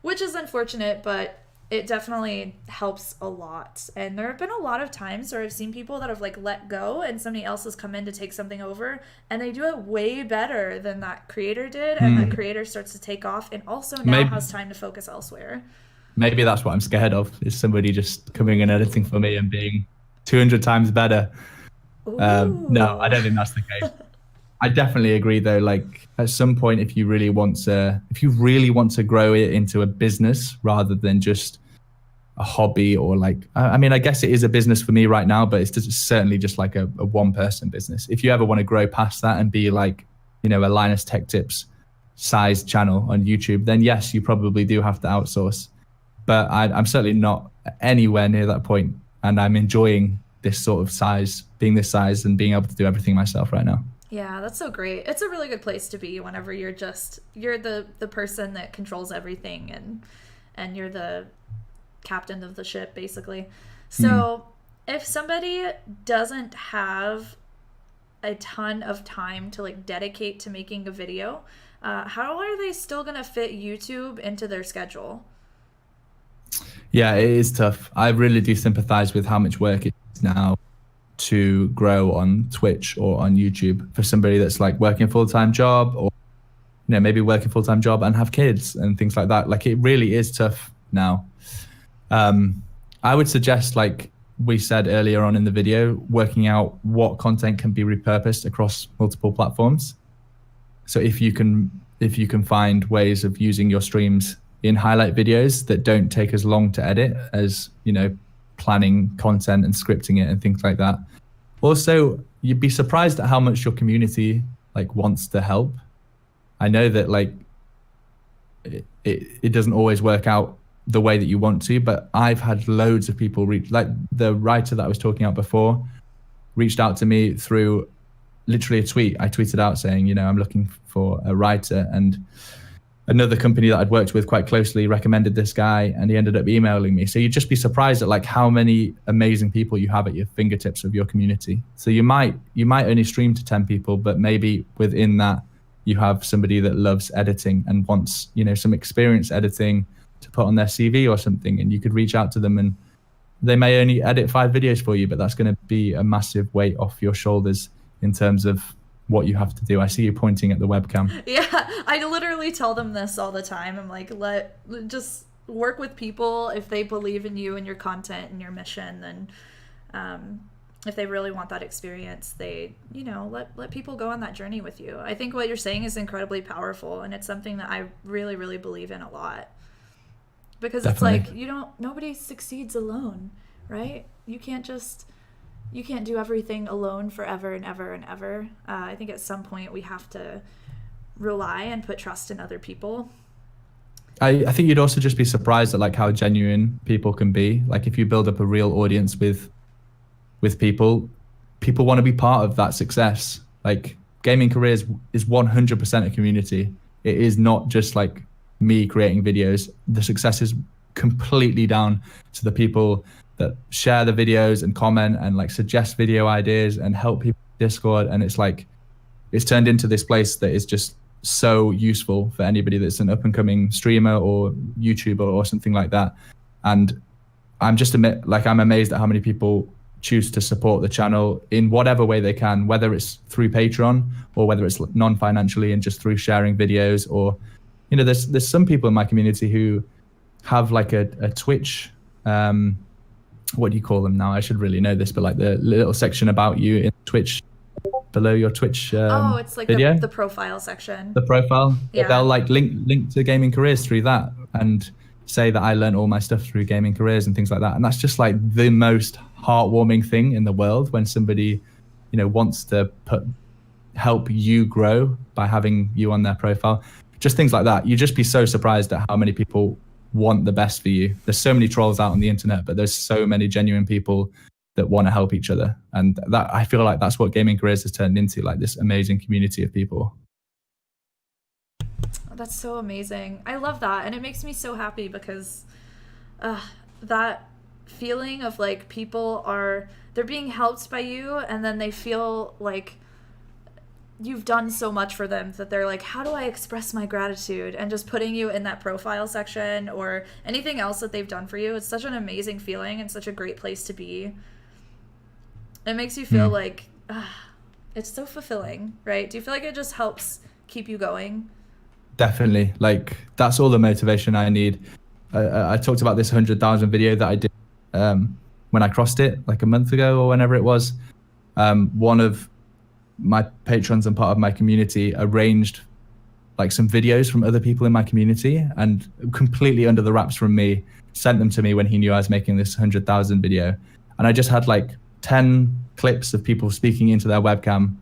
which is unfortunate, but it definitely helps a lot. And there have been a lot of times where I've seen people that have like let go and somebody else has come in to take something over, and they do it way better than that creator did, and that creator starts to take off and also now Maybe, has time to focus elsewhere. maybe that's what I'm scared of, is somebody just coming and editing for me and being 200 times better. No, I Ooh. don't think that's the case. I definitely agree though. Like at some point, if you really want to grow it into a business rather than just a hobby, or like, I mean, I guess it is a business for me right now, but it's certainly just like a one person business. If you ever want to grow past that and be like, you know, a Linus Tech Tips sized channel on YouTube, then yes, you probably do have to outsource. But I'm certainly not anywhere near that point, and I'm enjoying this sort of size, being this size, and being able to do everything myself right now. Yeah, that's so great. It's a really good place to be whenever you're the person that controls everything, and you're the captain of the ship basically. So, if somebody doesn't have a ton of time to like dedicate to making a video, how are they still going to fit YouTube into their schedule? Yeah, it is tough. I really do sympathize with how much work it is now to grow on Twitch or on YouTube for somebody that's like working a full-time job, or you know, maybe working a full-time job and have kids and things like that. Like, it really is tough now. I would suggest, like we said earlier on in the video, working out what content can be repurposed across multiple platforms. So if you can find ways of using your streams in highlight videos that don't take as long to edit as, you know, planning content and scripting it and things like that. Also, you'd be surprised at how much your community like wants to help. I know that like it doesn't always work out the way that you want to, but I've had loads of people reach, like the writer that I was talking about before reached out to me through literally a tweet. I tweeted out saying, you know, I'm looking for a writer, and another company that I'd worked with quite closely recommended this guy, and he ended up emailing me. So you'd just be surprised at like how many amazing people you have at your fingertips of your community. So you might only stream to 10 people, but maybe within that you have somebody that loves editing and wants, you know, some experience editing to put on their CV or something, and you could reach out to them, and they may only edit 5 videos for you, but that's going to be a massive weight off your shoulders in terms of what you have to do. I see you pointing at the webcam. Yeah, I literally tell them this all the time. I'm like, just work with people if they believe in you and your content and your mission. Then, if they really want that experience, they, you know, let people go on that journey with you. I think what you're saying is incredibly powerful, and it's something that I really, really believe in a lot. Because Definitely. it's like, nobody succeeds alone, right? You can't do everything alone forever and ever and ever. I think at some point we have to rely and put trust in other people. I think you'd also just be surprised at like how genuine people can be. Like if you build up a real audience with people want to be part of that success. Like Gaming Careers is 100% a community. It is not just like me creating videos. The success is completely down to the people that share the videos and comment and like suggest video ideas and help people in Discord. And it's like, it's turned into this place that is just so useful for anybody that's an up and coming streamer or YouTuber or something like that. And I'm amazed at how many people choose to support the channel in whatever way they can, whether it's through Patreon or whether it's non-financially and just through sharing videos, or, you know, there's some people in my community who have like a Twitch, what do you call them now? I should really know this, but like the little section about you in Twitch, below your Twitch It's like video, the profile section. the profile. Yeah. They'll like link to Gaming Careers through that and say that I learned all my stuff through Gaming Careers and things like that. And that's just like the most heartwarming thing in the world, when somebody, you know, wants to help you grow by having you on their profile. Just things like that. You'd just be so surprised at how many people want the best for you. There's so many trolls out on the internet, but there's so many genuine people that want to help each other. And that, I feel like that's what Gaming Careers has turned into, like this amazing community of people. That's so amazing. I love that. And it makes me so happy because that feeling of like they're being helped by you, and then they feel like you've done so much for them that they're like, how do I express my gratitude? And just putting you in that profile section or anything else that they've done for you. It's such an amazing feeling and such a great place to be. It makes you feel like, it's so fulfilling, right? Do you feel like it just helps keep you going? Definitely. Like, that's all the motivation I need. I talked about this 100,000 video that I did when I crossed it like a month ago or whenever it was. One of my patrons and part of my community arranged like some videos from other people in my community, and completely under the wraps from me, sent them to me when he knew I was making this 100,000 video. And I just had like 10 clips of people speaking into their webcam,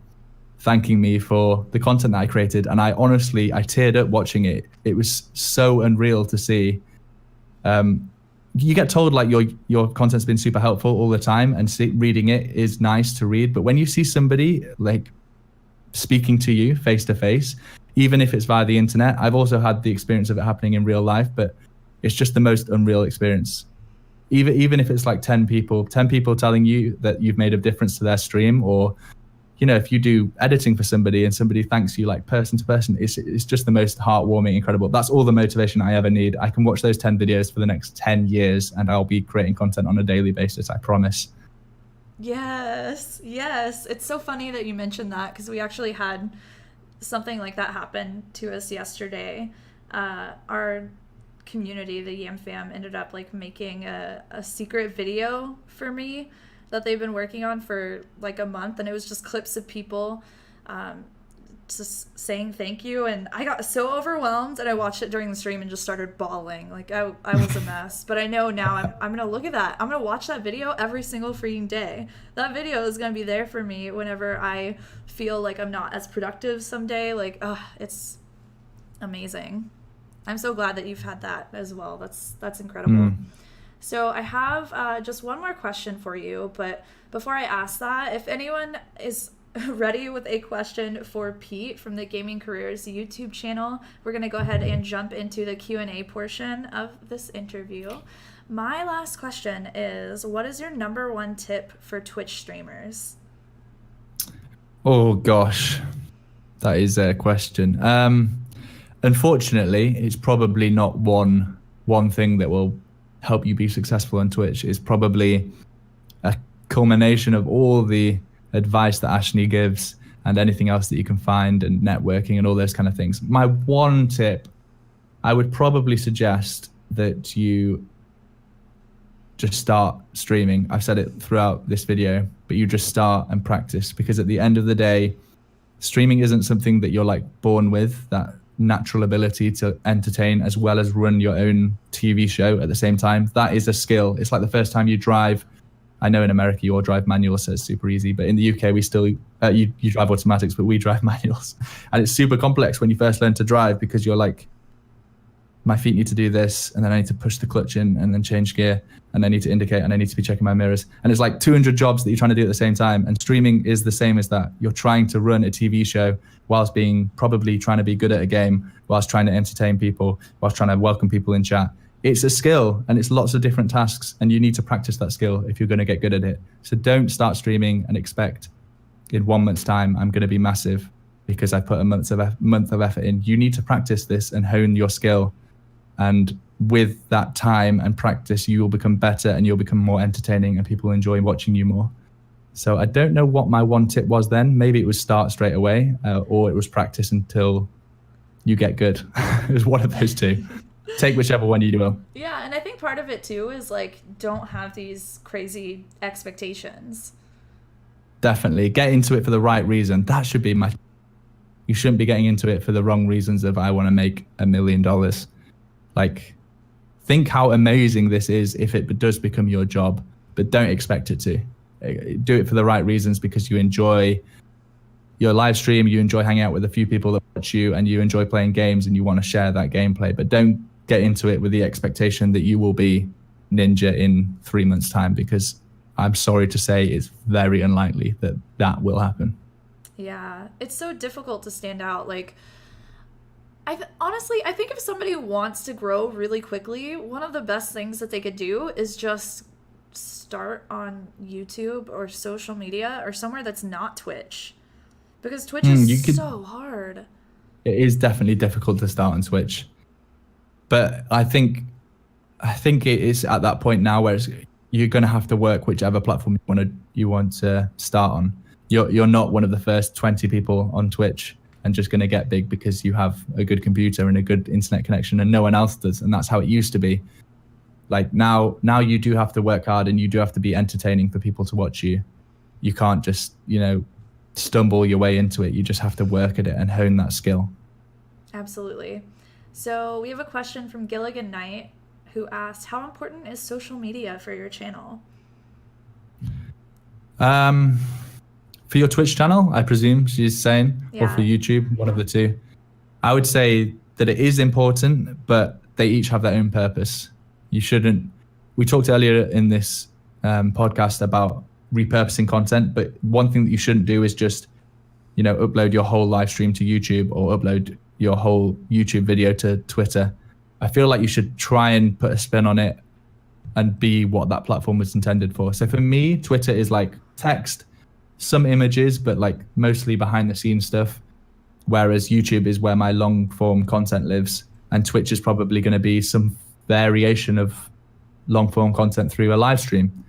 thanking me for the content that I created. And I teared up watching it. It was so unreal to see. You get told like your content's been super helpful all the time, and reading it is nice to read. But when you see somebody like speaking to you face to face, even if it's via the internet, I've also had the experience of it happening in real life, but it's just the most unreal experience. Even if it's like 10 people telling you that you've made a difference to their stream, or you know, if you do editing for somebody and somebody thanks you like person to person, it's just the most heartwarming, incredible. That's all the motivation I ever need. I can watch those 10 videos for the next 10 years and I'll be creating content on a daily basis, I promise. Yes. It's so funny that you mentioned that, because we actually had something like that happen to us yesterday. Our community, the Yam Fam, ended up like making a secret video for me that they've been working on for like a month, and it was just clips of people just saying thank you, and I got so overwhelmed, and I watched it during the stream and just started bawling. Like I was a mess. But I know now I'm gonna look at that. I'm gonna watch that video every single freaking day. That video is gonna be there for me whenever I feel like I'm not as productive someday. Like, it's amazing. I'm so glad that you've had that as well. That's incredible. So I have just one more question for you, but before I ask that, if anyone is ready with a question for Pete from the GamingCareers YouTube channel, we're going to go ahead and jump into the Q&A portion of this interview. My last question is, what is your number one tip for Twitch streamers? Oh gosh, that is a question. Unfortunately, it's probably not one thing that will help you be successful on Twitch. Is probably a culmination of all the advice that ASHNI gives and anything else that you can find, and networking and all those kind of things. My one tip, I would probably suggest that you just start streaming. I've said it throughout this video, but you just start and practice, because at the end of the day, streaming isn't something that you're like born with, that natural ability to entertain as well as run your own TV show at the same time. That is a skill. It's like the first time you drive. I know in America you all drive manuals, so it's super easy, but in the UK we still you drive automatics, but we drive manuals, and it's super complex when you first learn to drive, because you're like, my feet need to do this, and then I need to push the clutch in and then change gear, and I need to indicate, and I need to be checking my mirrors, and it's like 200 jobs that you're trying to do at the same time. And streaming is the same as that. You're trying to run a TV show whilst probably trying to be good at a game, whilst trying to entertain people, whilst trying to welcome people in chat. It's a skill, and it's lots of different tasks, and you need to practice that skill if you're going to get good at it. So don't start streaming and expect in 1 month's time I'm going to be massive because I put a month of effort in. You need to practice this and hone your skill. And with that time and practice, you will become better and you'll become more entertaining, and people enjoy watching you more. So I don't know what my one tip was then. Maybe it was start straight away, or it was practice until you get good. It was one of those two. Take whichever one you will. Yeah, and I think part of it too is like, don't have these crazy expectations. Definitely. Get into it for the right reason. That should be you shouldn't be getting into it for the wrong reasons of I want to make $1 million. Like, think how amazing this is if it does become your job, but don't expect it to. Do it for the right reasons, because you enjoy your live stream, you enjoy hanging out with a few people that watch you, and you enjoy playing games and you want to share that gameplay. But don't get into it with the expectation that you will be Ninja in 3 months' time, because I'm sorry to say it's very unlikely that that will happen. Yeah, it's so difficult to stand out. Like, honestly, I think if somebody wants to grow really quickly, one of the best things that they could do is just start on YouTube or social media or somewhere that's not Twitch? Because Twitch is You could. so hard. It is definitely difficult to start on Twitch, but I think it is at that point now where you're going to have to work whichever platform you want to start on. You're not one of the first 20 people on Twitch and just going to get big because you have a good computer and a good internet connection and no one else does. And that's how it used to be. Like now you do have to work hard and you do have to be entertaining for people to watch you. You can't just, stumble your way into it. You just have to work at it and hone that skill. Absolutely. So we have a question from Gilligan Knight who asked, how important is social media for your channel? For your Twitch channel, I presume she's saying, or for YouTube, one of the two. I would say that it is important, but they each have their own purpose. We talked earlier in this podcast about repurposing content, but one thing that you shouldn't do is just, upload your whole live stream to YouTube or upload your whole YouTube video to Twitter. I feel like you should try and put a spin on it and be what that platform was intended for. So for me, Twitter is like text, some images, but like mostly behind the scenes stuff. Whereas YouTube is where my long form content lives, and Twitch is probably going to be some variation of long form content through a live stream.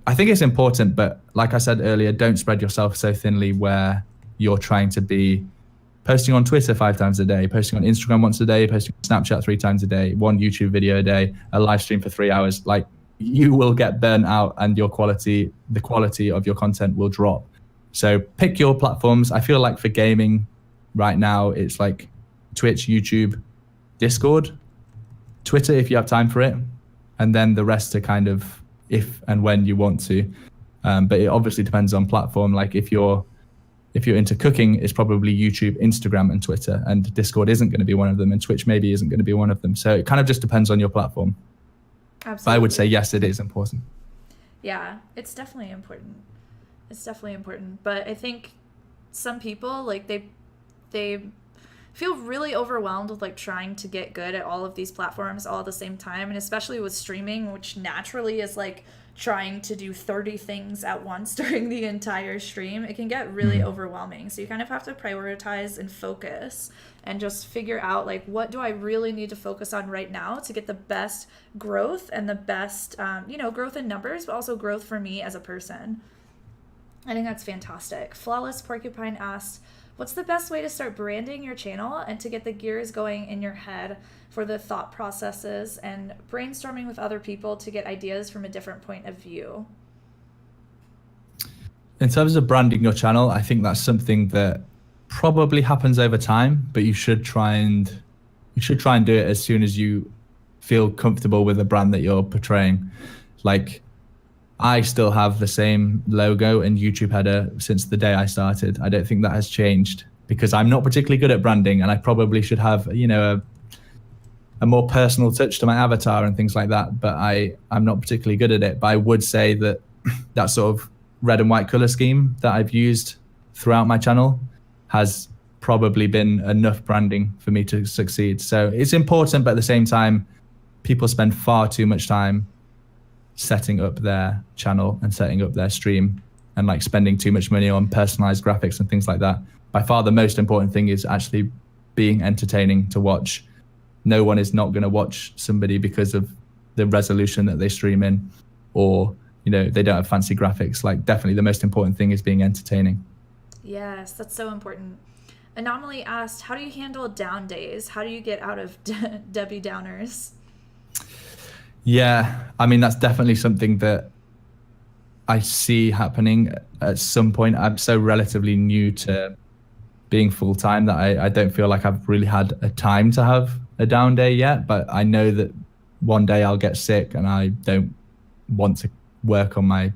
I think it's important, but like I said earlier, don't spread yourself so thinly where you're trying to be posting on Twitter 5 times a day, posting on Instagram once a day, posting on Snapchat 3 times a day, 1 YouTube video a day, a live stream for 3 hours. Like, you will get burnt out and the quality of your content will drop. So pick your platforms. I feel like for gaming right now, it's like Twitch, YouTube, Discord, Twitter if you have time for it, and then the rest are kind of if and when you want to. But it obviously depends on platform. Like if you're into cooking, it's probably YouTube, Instagram, and Twitter, and Discord isn't going to be one of them, and Twitch maybe isn't going to be one of them. So it kind of just depends on your platform. Absolutely. But I would say yes, it is important. Yeah, it's definitely important. But I think some people, like, they feel really overwhelmed with like trying to get good at all of these platforms all at the same time, and especially with streaming, which naturally is like trying to do 30 things at once during the entire stream. It can get really overwhelming. So you kind of have to prioritize and focus and just figure out like, what do I really need to focus on right now to get the best growth and the best, growth in numbers, but also growth for me as a person. I think that's fantastic. Flawless Porcupine asked, what's the best way to start branding your channel and to get the gears going in your head for the thought processes and brainstorming with other people to get ideas from a different point of view? In terms of branding your channel, I think that's something that probably happens over time, but you should try and do it as soon as you feel comfortable with the brand that you're portraying. Like, I still have the same logo and YouTube header since the day I started. I don't think that has changed because I'm not particularly good at branding, and I probably should have, a more personal touch to my avatar and things like that. But I'm not particularly good at it. But I would say that that sort of red and white color scheme that I've used throughout my channel has probably been enough branding for me to succeed. So it's important, but at the same time, people spend far too much time setting up their channel and setting up their stream and like spending too much money on personalized graphics and things like that. By far the most important thing is actually being entertaining to watch. No one is not going to watch somebody because of the resolution that they stream in, or they don't have fancy graphics. Like, definitely the most important thing is being entertaining. Yes, that's so important. Anomaly asked, how do you handle down days? How do you get out of Debbie Downers? Yeah, I mean, that's definitely something that I see happening at some point. I'm so relatively new to being full-time that I don't feel like I've really had a time to have a down day yet, but I know that one day I'll get sick and I don't want to work on my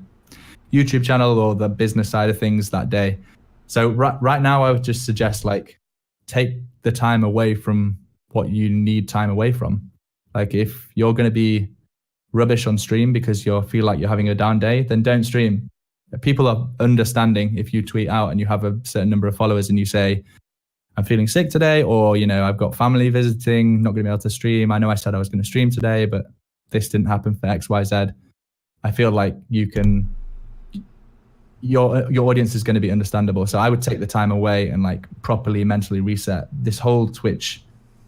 YouTube channel or the business side of things that day. So right now I would just suggest, like, take the time away from what you need time away from. Like, if you're going to be rubbish on stream because you feel like you're having a down day, then don't stream. People are understanding if you tweet out and you have a certain number of followers and you say, I'm feeling sick today, or, I've got family visiting, not going to be able to stream. I know I said I was going to stream today, but this didn't happen for X, Y, Z. I feel like your audience is going to be understandable. So I would take the time away and like properly mentally reset. This whole Twitch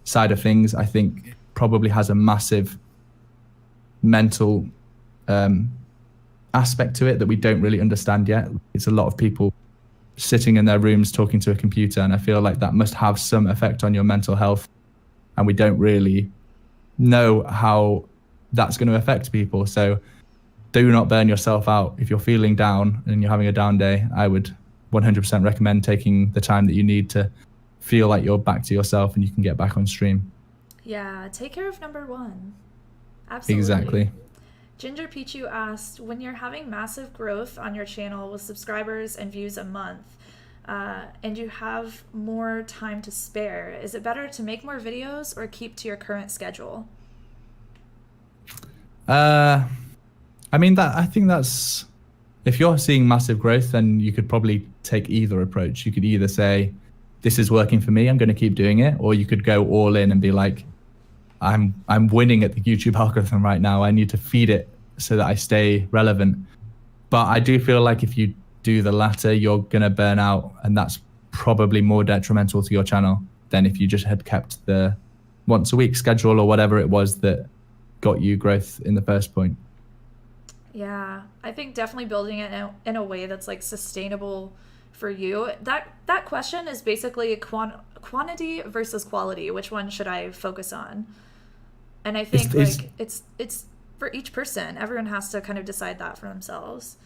side of things, I think, probably has a massive mental aspect to it that we don't really understand yet. It's a lot of people sitting in their rooms talking to a computer, and I feel like that must have some effect on your mental health, and we don't really know how that's going to affect people. So do not burn yourself out. If you're feeling down and you're having a down day, I would 100% recommend taking the time that you need to feel like you're back to yourself and you can get back on stream. Yeah, take care of number one. Absolutely. Exactly. Ginger Pichu asked, when you're having massive growth on your channel with subscribers and views a month, and you have more time to spare, is it better to make more videos or keep to your current schedule? I think that's, if you're seeing massive growth, then you could probably take either approach. You could either say, this is working for me, I'm going to keep doing it, or you could go all in and be like, I'm winning at the YouTube algorithm right now. I need to feed it so that I stay relevant. But I do feel like if you do the latter, you're going to burn out, and that's probably more detrimental to your channel than if you just had kept the once a week schedule or whatever it was that got you growth in the first point. Yeah, I think definitely building it in a way that's like sustainable for you. That question is basically quantity versus quality. Which one should I focus on? And I think it's for each person. Everyone has to kind of decide that for themselves.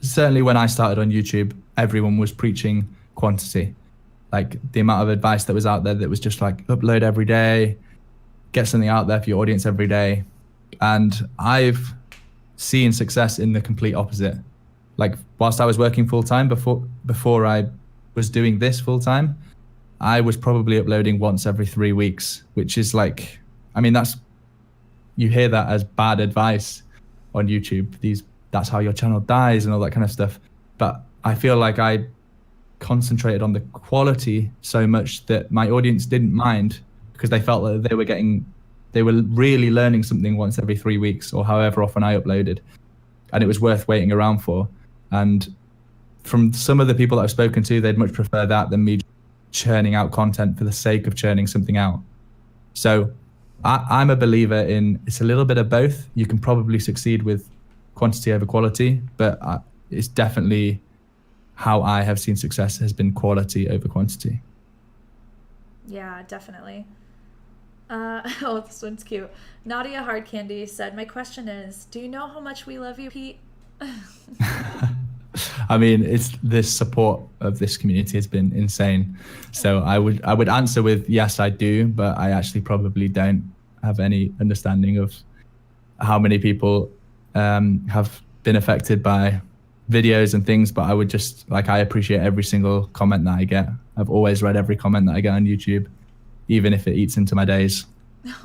Certainly when I started on YouTube, everyone was preaching quantity. Like the amount of advice that was out there that was just like upload every day, get something out there for your audience every day. And I've seen success in the complete opposite. Like whilst I was working full time before I was doing this full time, I was probably uploading once every 3 weeks, which is like, that's, you hear that as bad advice on YouTube. That's how your channel dies and all that kind of stuff. But I feel like I concentrated on the quality so much that my audience didn't mind, because they felt that they were really learning something once every 3 weeks or however often I uploaded, and it was worth waiting around for. And from some of the people that I've spoken to, they'd much prefer that than me churning out content for the sake of churning something out. So I'm a believer in, it's a little bit of both. You can probably succeed with quantity over quality, but it's definitely how I have seen success has been quality over quantity. Yeah, definitely. Oh, this one's cute. Nadia Hard Candy said, my question is, do you know how much we love you, Pete? It's the support of this community has been insane. So I would answer with yes, I do, but I actually probably don't have any understanding of how many people have been affected by videos and things. But I would just I appreciate every single comment that I get. I've always read every comment that I get on YouTube, even if it eats into my days.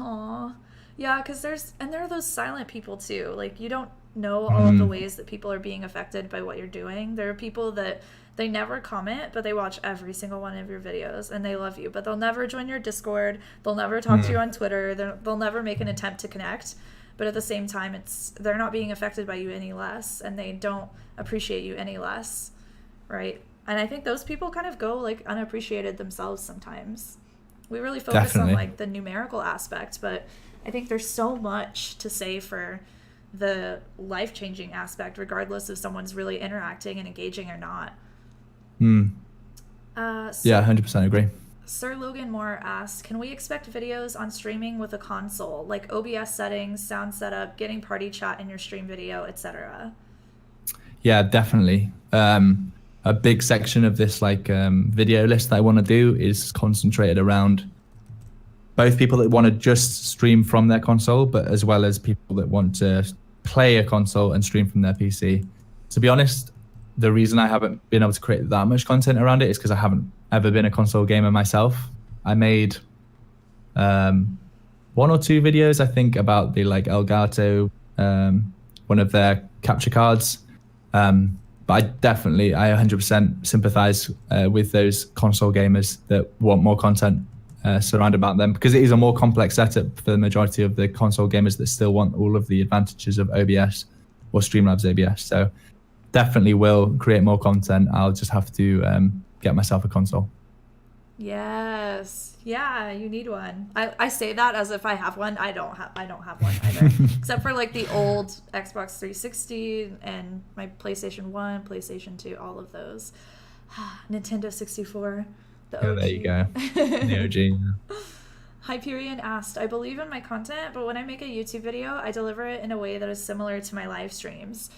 Aw, yeah, because there are those silent people too. Like, you don't know all of the ways that people are being affected by what you're doing. There are people that they never comment, but they watch every single one of your videos and they love you, but they'll never join your Discord. They'll never talk to you on Twitter. They'll never make an attempt to connect. But at the same time, they're not being affected by you any less, and they don't appreciate you any less, right? And I think those people kind of go unappreciated themselves sometimes. We really focus on the numerical aspect, but I think there's so much to say for the life-changing aspect, regardless if someone's really interacting and engaging or not. Yeah, 100% agree. Sir Logan Moore asked, can we expect videos on streaming with a console, like OBS settings, sound setup, getting party chat in your stream video, etc.? Yeah, definitely. A big section of this video list that I want to do is concentrated around both people that want to just stream from their console, but as well as people that want to play a console and stream from their PC. To be honest, the reason I haven't been able to create that much content around it is because I haven't ever been a console gamer myself. I made 1 or 2 videos, I think, about the Elgato, one of their capture cards. But I 100% sympathize with those console gamers that want more content surrounded about them, because it is a more complex setup for the majority of the console gamers that still want all of the advantages of OBS. or Streamlabs ABS. So definitely will create more content. I'll just have to get myself a console. Yes. Yeah, you need one. I say that as if I have one. I don't have one either. Except for like the old Xbox 360 and my PlayStation 1, PlayStation 2, all of those. Nintendo 64, the OG. Oh, there you go. The OG. Yeah. Hyperion asked, I believe in my content, but when I make a YouTube video, I deliver it in a way that is similar to my live streams.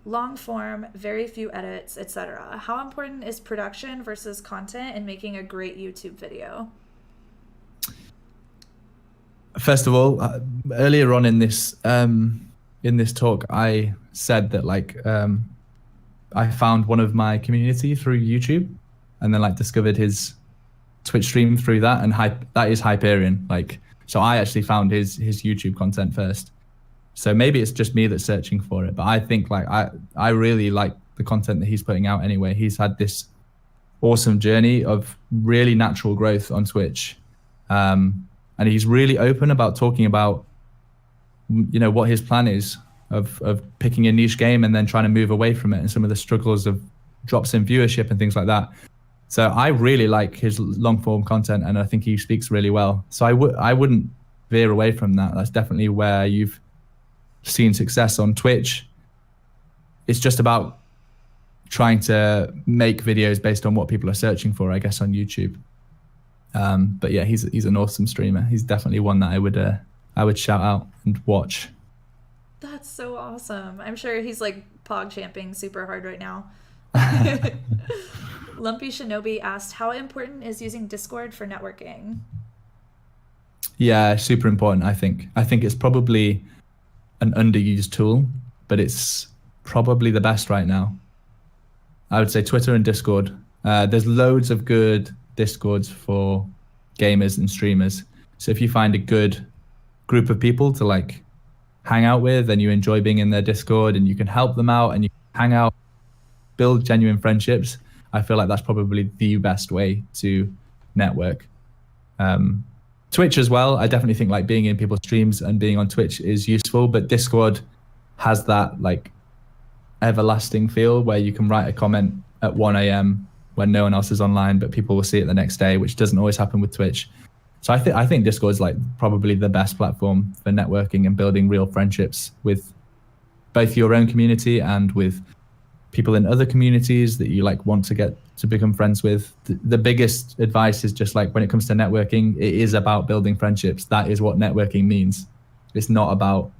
Long form, very few edits, etc. How important is production versus content in making a great YouTube video? First of all, earlier on in this talk, I said that like I found one of my community through YouTube, and then like discovered his Twitch stream through that, and that is Hyperion. Like, so I actually found his YouTube content first. So maybe it's just me that's searching for it, but I think like I really like the content that he's putting out anyway. He's had this awesome journey of really natural growth on Twitch. And he's really open about talking about, you know, what his plan is of picking a niche game and then trying to move away from it, and some of the struggles of drops in viewership and things like that. So I really like his long form content, and I think he speaks really well. So I wouldn't veer away from that. That's definitely where you've seen success on Twitch. It's just about trying to make videos based on what people are searching for, I guess, on YouTube. But yeah, he's an awesome streamer. He's definitely one that I would shout out and watch. That's so awesome. I'm sure he's like pog champing super hard right now. Lumpy Shinobi asked, how important is using Discord for networking? Yeah, super important, I think. I think it's probably an underused tool, but it's probably the best right now. I would say Twitter and Discord. There's loads of good Discords for gamers and streamers. So if you find a good group of people to like hang out with, and you enjoy being in their Discord, and you can help them out, and you hang out, build genuine friendships, I feel like that's probably the best way to network. Twitch as well, I definitely think like being in people's streams and being on Twitch is useful, but Discord has that like everlasting feel where you can write a comment at 1 a.m. when no one else is online, but people will see it the next day, which doesn't always happen with Twitch. So I think Discord is like probably the best platform for networking and building real friendships with both your own community and with people in other communities that you like want to get to become friends with. The biggest advice is just like, when it comes to networking, it is about building friendships. That is what networking means. It's not about,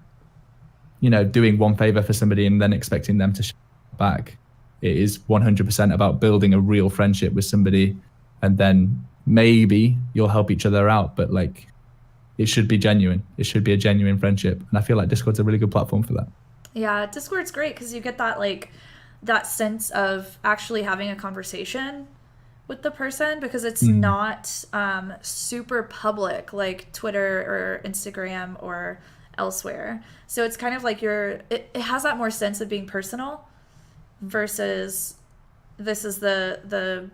you know, doing one favor for somebody and then expecting them to share back. It is 100% about building a real friendship with somebody, and then maybe you'll help each other out, but like it should be genuine. It should be a genuine friendship. And I feel like Discord's a really good platform for that. Yeah, Discord's great because you get that like that sense of actually having a conversation with the person, because it's not super public like Twitter or Instagram or elsewhere. So it's kind of like it has that more sense of being personal, versus this is the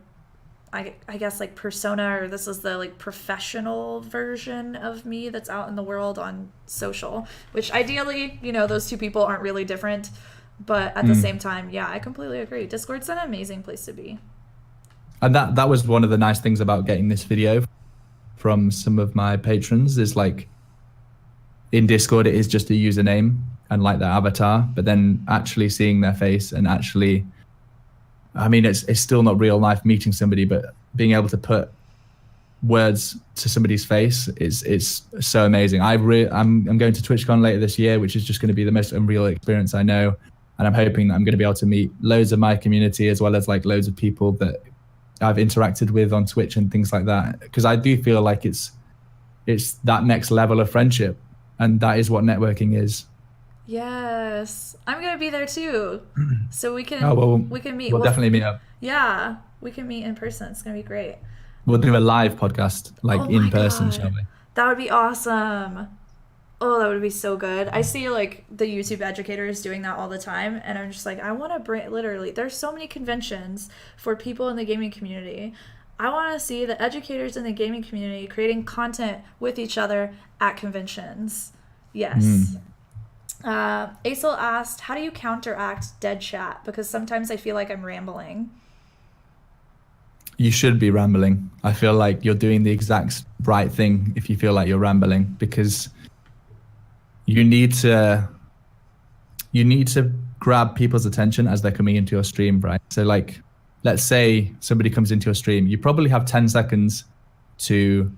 I guess like persona, or this is the like professional version of me that's out in the world on social, which ideally, you know, those two people aren't really different. But at the same time, yeah, I completely agree. Discord's an amazing place to be. And that was one of the nice things about getting this video from some of my patrons, is like in Discord, it is just a username and like their avatar, but then actually seeing their face and actually, I mean, it's still not real life meeting somebody, but being able to put words to somebody's face is so amazing. I'm going to TwitchCon later this year, which is just going to be the most unreal experience I know. And I'm hoping that I'm going to be able to meet loads of my community, as well as like loads of people that I've interacted with on Twitch and things like that. Because I do feel like it's that next level of friendship, and that is what networking is. Yes, I'm gonna be there too, so we can we can meet. We'll definitely meet up. Yeah, we can meet in person. It's gonna be great. We'll do a live podcast like in person, shall we? That would be awesome. Oh, that would be so good. I see like the YouTube educators doing that all the time, and I'm just like, I want to bring, literally, there's so many conventions for people in the gaming community. I want to see the educators in the gaming community creating content with each other at conventions. Yes. Aisel asked, how do you counteract dead chat? Because sometimes I feel like I'm rambling. You should be rambling. I feel like you're doing the exact right thing if you feel like you're rambling, because you need to grab people's attention as they're coming into your stream, right? So like, let's say somebody comes into your stream, you probably have 10 seconds to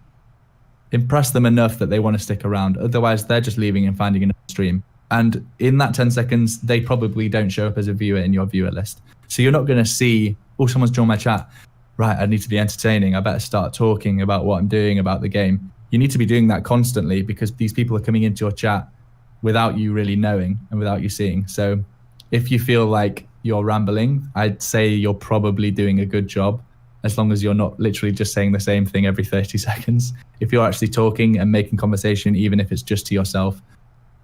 impress them enough that they want to stick around. Otherwise, they're just leaving and finding another stream. And in that 10 seconds, they probably don't show up as a viewer in your viewer list. So you're not going to see, oh, someone's joined my chat. Right, I need to be entertaining. I better start talking about what I'm doing about the game. You need to be doing that constantly, because these people are coming into your chat without you really knowing and without you seeing. So if you feel like you're rambling, I'd say you're probably doing a good job, as long as you're not literally just saying the same thing every 30 seconds. If you're actually talking and making conversation, even if it's just to yourself,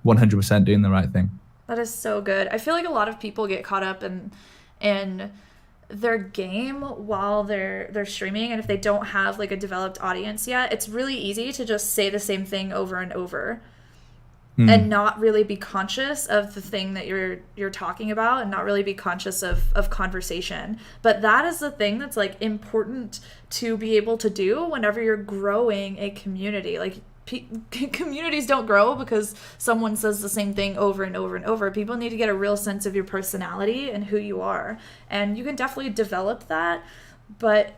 100% doing the right thing. That is so good. I feel like a lot of people get caught up in their game while they're streaming, and if they don't have like a developed audience yet, it's really easy to just say the same thing over and over and not really be conscious of the thing that you're talking about, and not really be conscious of conversation. But that is the thing that's like important to be able to do whenever you're growing a community. Like communities don't grow because someone says the same thing over and over and over. People need to get a real sense of your personality and who you are, and you can definitely develop that. But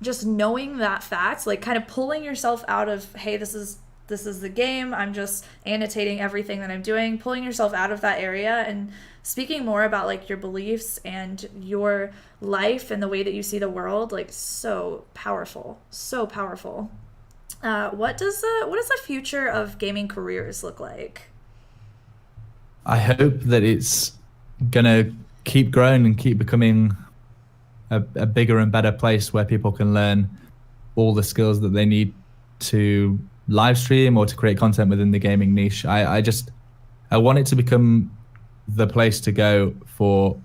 just knowing that fact, like kind of pulling yourself out of, hey, this is the game, I'm just annotating everything that I'm doing, pulling yourself out of that area and speaking more about like your beliefs and your life and the way that you see the world. Like so powerful, so powerful. What does the future of gaming careers look like? I hope that it's gonna keep growing and keep becoming a bigger and better place where people can learn all the skills that they need to live stream or to create content within the gaming niche. I want it to become the place to go for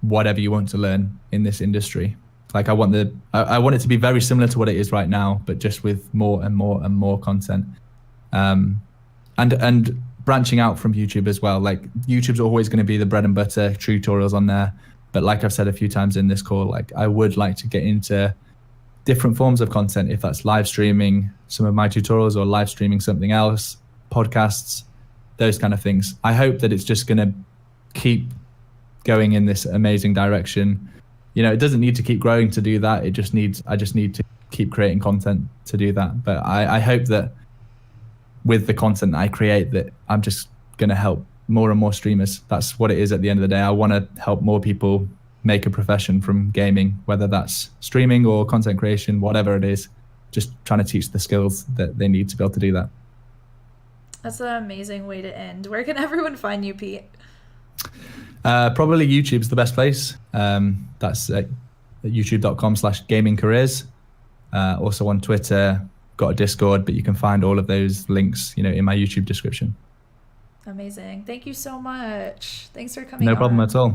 whatever you want to learn in this industry. Like I want it to be very similar to what it is right now, but just with more and more and more content, and branching out from YouTube as well. Like YouTube's always going to be the bread and butter tutorials on there, but like I've said a few times in this call, like I would like to get into different forms of content, if that's live streaming some of my tutorials or live streaming something else, podcasts, those kind of things. I hope that it's just going to keep going in this amazing direction. You know, it doesn't need to keep growing to do that. I just need to keep creating content to do that. But I hope that with the content I create, that I'm just going to help more and more streamers. That's what it is at the end of the day. I want to help more people make a profession from gaming, whether that's streaming or content creation, whatever it is, just trying to teach the skills that they need to be able to do that. That's an amazing way to end. Where can everyone find you, Pete? Probably YouTube's the best place. That's youtube.com/GamingCareers. Also on Twitter, got a Discord, but you can find all of those links, in my YouTube description. Amazing. Thank you so much. Thanks for coming No on. problem at all.